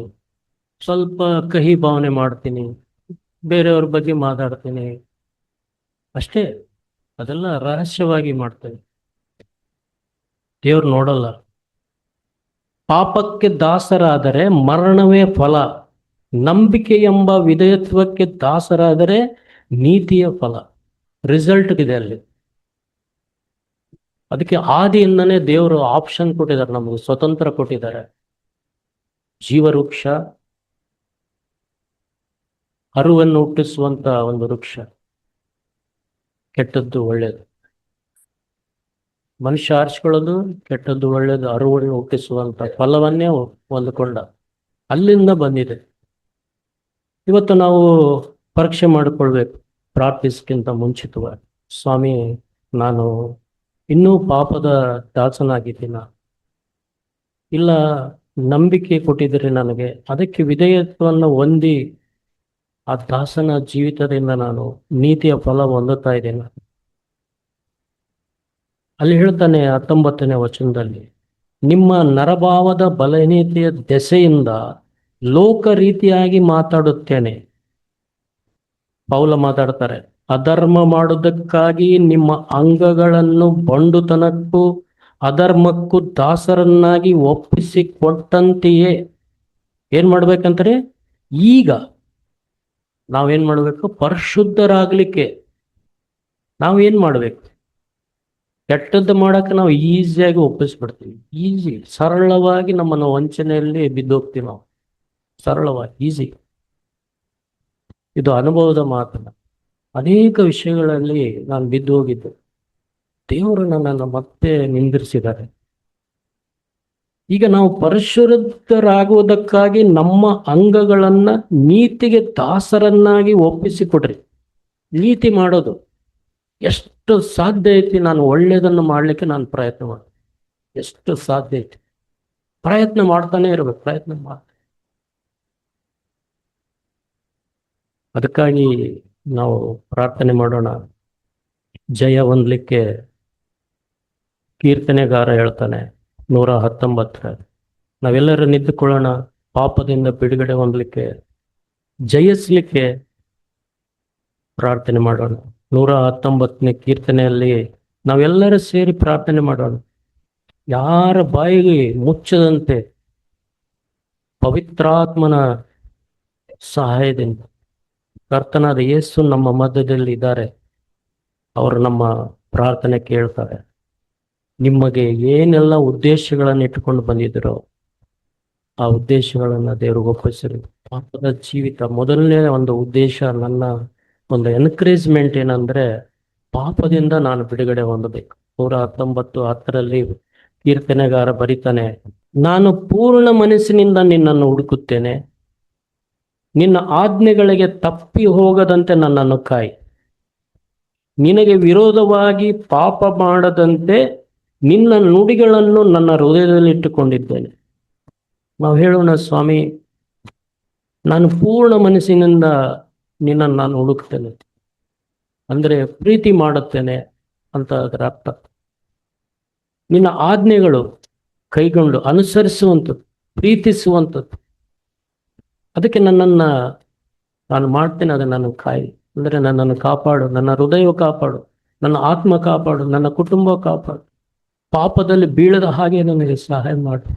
ಸ್ವಲ್ಪ ಕಹಿ ಭಾವನೆ ಮಾಡ್ತೀನಿ, ಬೇರೆಯವ್ರ ಬಗ್ಗೆ ಮಾತಾಡ್ತೀನಿ, ಅಷ್ಟೇ. ಅದೆಲ್ಲ ರಹಸ್ಯವಾಗಿ ಮಾಡ್ತೇವೆ, ದೇವ್ರು ನೋಡಲ್ಲ. ಪಾಪಕ್ಕೆ ದಾಸರಾದರೆ ಮರಣವೇ ಫಲ, ನಂಬಿಕೆ ಎಂಬ ವಿಧೇಯತ್ವಕ್ಕೆ ದಾಸರಾದರೆ ನೀತಿಯ ಫಲ. ರಿಸಲ್ಟ್ ಇದೆ ಅಲ್ಲಿ. ಅದಕ್ಕೆ ಆದಿಯಿಂದನೇ ದೇವರು ಆಪ್ಷನ್ ಕೊಟ್ಟಿದ್ದಾರೆ, ನಮಗೆ ಸ್ವತಂತ್ರ ಕೊಟ್ಟಿದ್ದಾರೆ. ಜೀವವೃಕ್ಷ, ಅರುವನ್ನು ಹುಟ್ಟಿಸುವಂತ ಒಂದು ವೃಕ್ಷ, ಕೆಟ್ಟದ್ದು ಒಳ್ಳೆಯದು. ಮನುಷ್ಯ ಆರಿಸ್ಕೊಳ್ಳೋದು ಕೆಟ್ಟದ್ದು ಒಳ್ಳೆಯದು, ಅರುವನ್ನು ಹುಟ್ಟಿಸುವಂತ ಫಲವನ್ನೇ ಹೊಂದಿಕೊಂಡ, ಅಲ್ಲಿಂದ ಬಂದಿದೆ. ಇವತ್ತು ನಾವು ಪರೀಕ್ಷೆ ಮಾಡಿಕೊಳ್ಬೇಕು ಪ್ರಾರ್ಥಿಸಕ್ಕಿಂತ ಮುಂಚಿತವಾಗಿ. ಸ್ವಾಮಿ, ನಾನು ಇನ್ನೂ ಪಾಪದ ದಾಸನಾಗಿದ್ದೀನ? ಇಲ್ಲ ನಂಬಿಕೆ ಕೊಟ್ಟಿದ್ದೀರಿ ನನಗೆ, ಅದಕ್ಕೆ ವಿಧೇಯತ್ವವನ್ನು ಹೊಂದಿ ಆ ದಾಸನ ಜೀವಿತದಿಂದ ನಾನು ನೀತಿಯ ಫಲ ಹೊಂದುತ್ತಾ ಇದ್ದೇನೆ. ಅಲ್ಲಿ ಹೇಳ್ತಾನೆ 19ನೇ ವಚನದಲ್ಲಿ, ನಿಮ್ಮ ನರಭಾವದ ಬಲಹೀನತೆಯ ದೆಸೆಯಿಂದ ಲೋಕ ರೀತಿಯಾಗಿ ಮಾತಾಡುತ್ತೇನೆ. ಪೌಲ ಮಾತಾಡ್ತಾರೆ, ಅಧರ್ಮ ಮಾಡುವುದಕ್ಕಾಗಿ ನಿಮ್ಮ ಅಂಗಗಳನ್ನು ಬಂಡುತನಕ್ಕೂ ಅಧರ್ಮಕ್ಕೂ ದಾಸರನ್ನಾಗಿ ಒಪ್ಪಿಸಿಕೊಟ್ಟಂತೆಯೇ ಏನ್ ಮಾಡ್ಬೇಕಂತಾರೆ? ಈಗ ನಾವೇನ್ ಮಾಡ್ಬೇಕು? ಪರಿಶುದ್ಧರಾಗ್ಲಿಕ್ಕೆ ನಾವೇನ್ ಮಾಡ್ಬೇಕು? ಕೆಟ್ಟದ್ದು ಮಾಡಕ್ಕೆ ನಾವು ಈಸಿಯಾಗಿ ಒಪ್ಪಿಸ್ಬಿಡ್ತೀವಿ. ಈಸಿ, ಸರಳವಾಗಿ ನಮ್ಮನ್ನು ವಂಚನೆಯಲ್ಲಿ ಬಿದ್ದೋಗ್ತೀವಿ ನಾವು, ಸರಳವಾಗಿ, ಈಸಿ. ಇದು ಅನುಭವದ ಮಾತನ್ನ. ಅನೇಕ ವಿಷಯಗಳಲ್ಲಿ ನಾನು ಬಿದ್ದು ಹೋಗಿದ್ದೆ. ದೇವರು ನನ್ನನ್ನು ಮತ್ತೆ ನಿಂದಿರಿಸಿದ್ದಾರೆ. ಈಗ ನಾವು ಪರಿಶುದ್ಧರಾಗುವುದಕ್ಕಾಗಿ ನಮ್ಮ ಅಂಗಗಳನ್ನ ನೀತಿಗೆ ದಾಸರನ್ನಾಗಿ ಒಪ್ಪಿಸಿಕೊಡ್ರಿ. ನೀತಿ ಮಾಡೋದು ಎಷ್ಟು ಸಾಧ್ಯ ಐತಿ? ನಾನು ಒಳ್ಳೆಯದನ್ನು ಮಾಡಲಿಕ್ಕೆ ನಾನು ಪ್ರಯತ್ನ ಮಾಡ್ತೀನಿ. ಎಷ್ಟು ಸಾಧ್ಯ ಐತಿ ಪ್ರಯತ್ನ ಮಾಡ್ತಾನೆ ಇರ್ಬೇಕು, ಪ್ರಯತ್ನ ಮಾಡ್ತೀನಿ. ಅದಕ್ಕಾಗಿ ನಾವು ಪ್ರಾರ್ಥನೆ ಮಾಡೋಣ. ಜಯ ಹೊಂದಲಿಕ್ಕೆ ಕೀರ್ತನೆಗಾರ ಹೇಳ್ತಾನೆ 119, ನಾವೆಲ್ಲರೂ ನಿಂತುಕೊಳ್ಳೋಣ. ಪಾಪದಿಂದ ಬಿಡುಗಡೆ ಹೊಂದಲಿಕ್ಕೆ, ಜಯಿಸ್ಲಿಕ್ಕೆ ಪ್ರಾರ್ಥನೆ ಮಾಡೋಣ. 119ನೇ ಕೀರ್ತನೆಯಲ್ಲಿ ನಾವೆಲ್ಲರೂ ಸೇರಿ ಪ್ರಾರ್ಥನೆ ಮಾಡೋಣ. ಯಾರ ಬಾಯಿಗೆ ಮುಚ್ಚದಂತೆ ಪವಿತ್ರಾತ್ಮನ ಸಹಾಯದಿಂದ ಕರ್ತನಾದ ಯೇಸು ನಮ್ಮ ಮಧ್ಯದಲ್ಲಿ ಇದ್ದಾರೆ. ಅವರು ನಮ್ಮ ಪ್ರಾರ್ಥನೆ ಕೇಳ್ತಾರೆ. ನಿಮಗೆ ಏನೆಲ್ಲ ಉದ್ದೇಶಗಳನ್ನು ಇಟ್ಟುಕೊಂಡು ಬಂದಿದ್ದೀರೋ ಆ ಉದ್ದೇಶಗಳನ್ನು ದೇವರಿಗೆ ಒಪ್ಪಿಸಿರಿ. ಪಾಪದ ಜೀವಿತ ಮೊದಲನೇ ಒಂದು ಉದ್ದೇಶ, ನನ್ನ ಒಂದು ಎನ್ಕರೇಜ್ಮೆಂಟ್ ಏನಂದ್ರೆ, ಪಾಪದಿಂದ ನಾನು ಬಿಡುಗಡೆ ಹೊಂದಬೇಕು. 119:10 ಕೀರ್ತನೆಗಾರ ಬರೀತಾನೆ, ನಾನು ಪೂರ್ಣ ಮನಸ್ಸಿನಿಂದ ನಿನ್ನನ್ನು ಹುಡುಕುತ್ತೇನೆ, ನಿನ್ನ ಆಜ್ಞೆಗಳಿಗೆ ತಪ್ಪಿ ಹೋಗದಂತೆ ನನ್ನನ್ನು ಕಾಯಿ. ನಿನಗೆ ವಿರೋಧವಾಗಿ ಪಾಪ ಮಾಡದಂತೆ ನಿನ್ನ ನುಡಿಗಳನ್ನು ನನ್ನ ಹೃದಯದಲ್ಲಿ ಇಟ್ಟುಕೊಂಡಿದ್ದೇನೆ. ನಾವು ಹೇಳೋಣ, ಸ್ವಾಮಿ ನಾನು ಪೂರ್ಣ ಮನಸ್ಸಿನಿಂದ ನಿನ್ನನ್ನು ನಾನು ಹುಡುಕ್ತೇನೆ, ಅಂದರೆ ಪ್ರೀತಿ ಮಾಡುತ್ತೇನೆ ಅಂತ ಅದರ ಅರ್ಥ. ನಿನ್ನ ಆಜ್ಞೆಗಳು ಕೈಗೊಂಡು ಅನುಸರಿಸುವಂಥದ್ದು, ಪ್ರೀತಿಸುವಂಥದ್ದು. ಅದಕ್ಕೆ ನನ್ನನ್ನು ನಾನು ಮಾಡ್ತೇನೆ, ಅದು ನನ್ನ ಕಾಯಿ. ಅಂದರೆ ನನ್ನನ್ನು ಕಾಪಾಡು, ನನ್ನ ಹೃದಯ ಕಾಪಾಡು, ನನ್ನ ಆತ್ಮ ಕಾಪಾಡು, ನನ್ನ ಕುಟುಂಬ ಕಾಪಾಡು, ಪಾಪದಲ್ಲಿ ಬೀಳದ ಹಾಗೆ ನನಗೆ ಸಹಾಯ ಮಾಡು.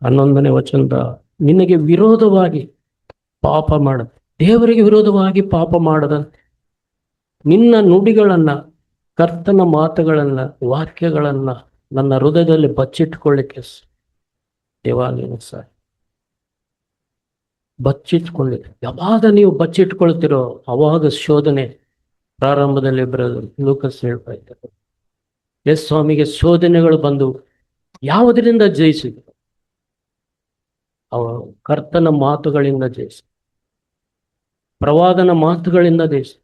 11ನೇ ವಚನದ, ನಿನಗೆ ವಿರೋಧವಾಗಿ ಪಾಪ ಮಾಡ, ದೇವರಿಗೆ ವಿರೋಧವಾಗಿ ಪಾಪ ಮಾಡದಂತೆ ನಿನ್ನ ನುಡಿಗಳನ್ನ, ಕರ್ತನ ಮಾತುಗಳನ್ನ, ವಾಕ್ಯಗಳನ್ನ ನನ್ನ ಹೃದಯದಲ್ಲಿ ಬಚ್ಚಿಟ್ಕೊಳ್ಳಿಕ್ಕೆ ದೇವ ನೀನು ಸಹ ಬಚ್ಚಿಟ್ಕೊಳ್ಳಿ. ಯಾವಾಗ ನೀವು ಬಚ್ಚಿಟ್ಕೊಳ್ತಿರೋ ಅವಾಗ ಶೋಧನೆ ಪ್ರಾರಂಭದಲ್ಲಿ ಲೂಕಸ್ ಹೇಳ್ತಾ ಇದ್ದಾರೆ. ಎಸ್ ಸ್ವಾಮಿಗೆ ಶೋಧನೆಗಳು ಬಂದು ಯಾವುದರಿಂದ ಜಯಿಸಿದ್ರು? ಅವ ಕರ್ತನ ಮಾತುಗಳಿಂದ ಜಯಿಸಿ, ಪ್ರವಾದನ ಮಾತುಗಳಿಂದ ಜಯಿಸಿ.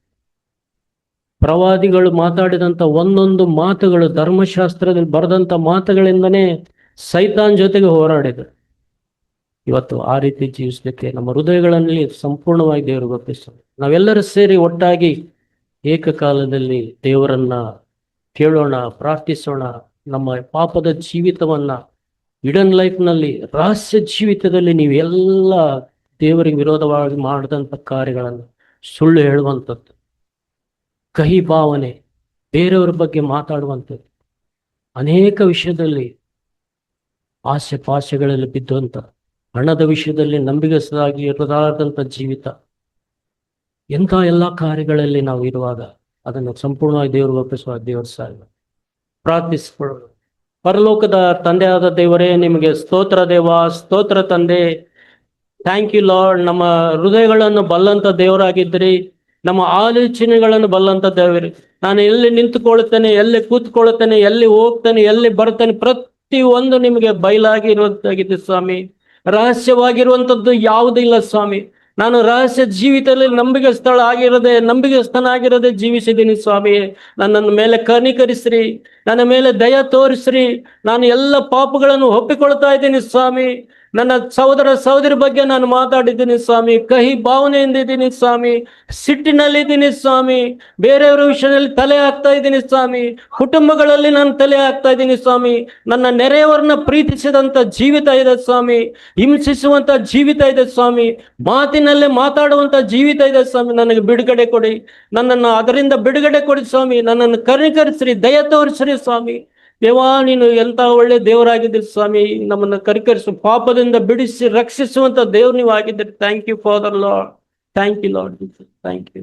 ಪ್ರವಾದಿಗಳು ಮಾತಾಡಿದಂಥ ಒಂದೊಂದು ಮಾತುಗಳು, ಧರ್ಮಶಾಸ್ತ್ರದಲ್ಲಿ ಬರೆದಂಥ ಮಾತುಗಳಿಂದನೇ ಸೈತಾನ್ ಜೊತೆಗೆ ಹೋರಾಡಿದರು. ಇವತ್ತು ಆ ರೀತಿ ಜೀವಿಸಲಿಕ್ಕೆ ನಮ್ಮ ಹೃದಯಗಳಲ್ಲಿ ಸಂಪೂರ್ಣವಾಗಿ ದೇವರು ಗೊತ್ತಿಸ್ತಾರೆ. ನಾವೆಲ್ಲರೂ ಸೇರಿ ಒಟ್ಟಾಗಿ ಏಕಕಾಲದಲ್ಲಿ ದೇವರನ್ನ ಕೇಳೋಣ, ಪ್ರಾರ್ಥಿಸೋಣ. ನಮ್ಮ ಪಾಪದ ಜೀವಿತವನ್ನ, ಇಡನ್ ಲೈಫ್ನಲ್ಲಿ, ರಹಸ್ಯ ಜೀವಿತದಲ್ಲಿ ನೀವೆಲ್ಲ ದೇವರಿಗೆ ವಿರೋಧವಾಗಿ ಮಾಡಿದಂಥ ಕಾರ್ಯಗಳನ್ನು, ಸುಳ್ಳು ಹೇಳುವಂಥದ್ದು, ಕಹಿ ಭಾವನೆ, ಬೇರೆಯವರ ಬಗ್ಗೆ ಮಾತಾಡುವಂಥದ್ದು, ಅನೇಕ ವಿಷಯದಲ್ಲಿ ಆಸೆ ಪಾಸೆಗಳಲ್ಲಿ ಬಿದ್ದುವಂಥ, ಹಣದ ವಿಷಯದಲ್ಲಿ ನಂಬಿಗಸ್ತರಾಗಿ ಇರಲಾರದಂಥ ಜೀವಿತ, ಎಂಥ ಎಲ್ಲ ಕಾರ್ಯಗಳಲ್ಲಿ ನಾವು ಇರುವಾಗ ಅದನ್ನು ಸಂಪೂರ್ಣವಾಗಿ ದೇವರು ಒಪ್ಪಿಸುವ ದೇವರ ಸಾಲ ಪ್ರಾರ್ಥಿಸಿಕೊಳ್ಳೋಣ. ಪರಲೋಕದ ತಂದೆಯಾದ ದೇವರೇ, ನಿಮಗೆ ಸ್ತೋತ್ರ ದೇವ, ಸ್ತೋತ್ರ ತಂದೆ. Thank you lord. ನಮ್ಮ ಹೃದಯಗಳನ್ನು ಬಲ್ಲಂತ ದೇವರಾಗಿದ್ದೀರಿ, ನಮ್ಮ ಆಲೋಚನೆಗಳನ್ನು ಬಲ್ಲಂತ ದೇವರೇ. ನಾನು ಎಲ್ಲಿ ನಿಂತುಕೊಳ್ಳುತ್ತೇನೆ, ಎಲ್ಲಿ ಕೂತ್ಕೊಳ್ಳುತ್ತೇನೆ, ಎಲ್ಲಿ ಹೋಗ್ತೇನೆ, ಎಲ್ಲಿ ಬರ್ತೇನೆ, ಪ್ರತಿಯೊಂದು ನಿಮಗೆ ಬಯಲಾಗಿರುವಂತಾಗಿದೆ ಸ್ವಾಮಿ. ರಹಸ್ಯವಾಗಿರುವಂಥದ್ದು ಯಾವುದಿಲ್ಲ ಸ್ವಾಮಿ. ನಾನು ರಹಸ್ಯ ಜೀವಿತದಲ್ಲಿ ನಂಬಿಗಸ್ತನಾಗಿರದೆ ಜೀವಿಸಿದ್ದೀನಿ ಸ್ವಾಮಿ. ನನ್ನ ಮೇಲೆ ಕನಿಕರಿಸ್ರಿ, ನನ್ನ ಮೇಲೆ ದಯ ತೋರಿಸ್ರಿ. ನಾನು ಎಲ್ಲ ಪಾಪಗಳನ್ನು ಒಪ್ಪಿಕೊಳ್ತಾ ಇದ್ದೀನಿ ಸ್ವಾಮಿ. ನನ್ನ ಸಹೋದರಿ ಬಗ್ಗೆ ನಾನು ಮಾತಾಡಿದ್ದೀನಿ ಸ್ವಾಮಿ. ಕಹಿ ಭಾವನೆಯಿಂದ ಇದ್ದೀನಿ ಸ್ವಾಮಿ. ಸಿಟ್ಟಿನಲ್ಲಿದ್ದೀನಿ ಸ್ವಾಮಿ. ಬೇರೆಯವರ ವಿಷಯದಲ್ಲಿ ತಲೆ ಹಾಕ್ತಾ ಇದ್ದೀನಿ ಸ್ವಾಮಿ. ಕುಟುಂಬಗಳಲ್ಲಿ ನಾನು ತಲೆ ಹಾಕ್ತಾ ಇದ್ದೀನಿ ಸ್ವಾಮಿ. ನನ್ನ ನೆರೆಯವರನ್ನ ಪ್ರೀತಿಸಿದಂಥ ಜೀವಿತ ಇದೆ ಸ್ವಾಮಿ. ಹಿಂಸಿಸುವಂಥ ಜೀವಿತ ಇದೆ ಸ್ವಾಮಿ. ಮಾತಿನಲ್ಲೇ ಮಾತಾಡುವಂಥ ಜೀವಿತ ಇದೆ ಸ್ವಾಮಿ. ನನಗೆ ಬಿಡುಗಡೆ ಕೊಡಿ, ನನ್ನನ್ನು ಅದರಿಂದ ಬಿಡುಗಡೆ ಕೊಡಿ ಸ್ವಾಮಿ. ನನ್ನನ್ನು ಕನಿಕರಿಸ್ರಿ, ದಯ ತೋರಿಸ್ರಿ ಸ್ವಾಮಿ. ದೇವಾ, ನೀನು ಎಂಥ ಒಳ್ಳೆ ದೇವರಾಗಿದ್ದೀರಿ ಸ್ವಾಮಿ. ನಮ್ಮನ್ನು ಕನಿಕರಿಸು, ಪಾಪದಿಂದ ಬಿಡಿಸಿ ರಕ್ಷಿಸುವಂತ ದೇವ್ರು ನೀವು ಆಗಿದ್ದೀರಿ. Thank you father lord. Thank you lord. Thank you.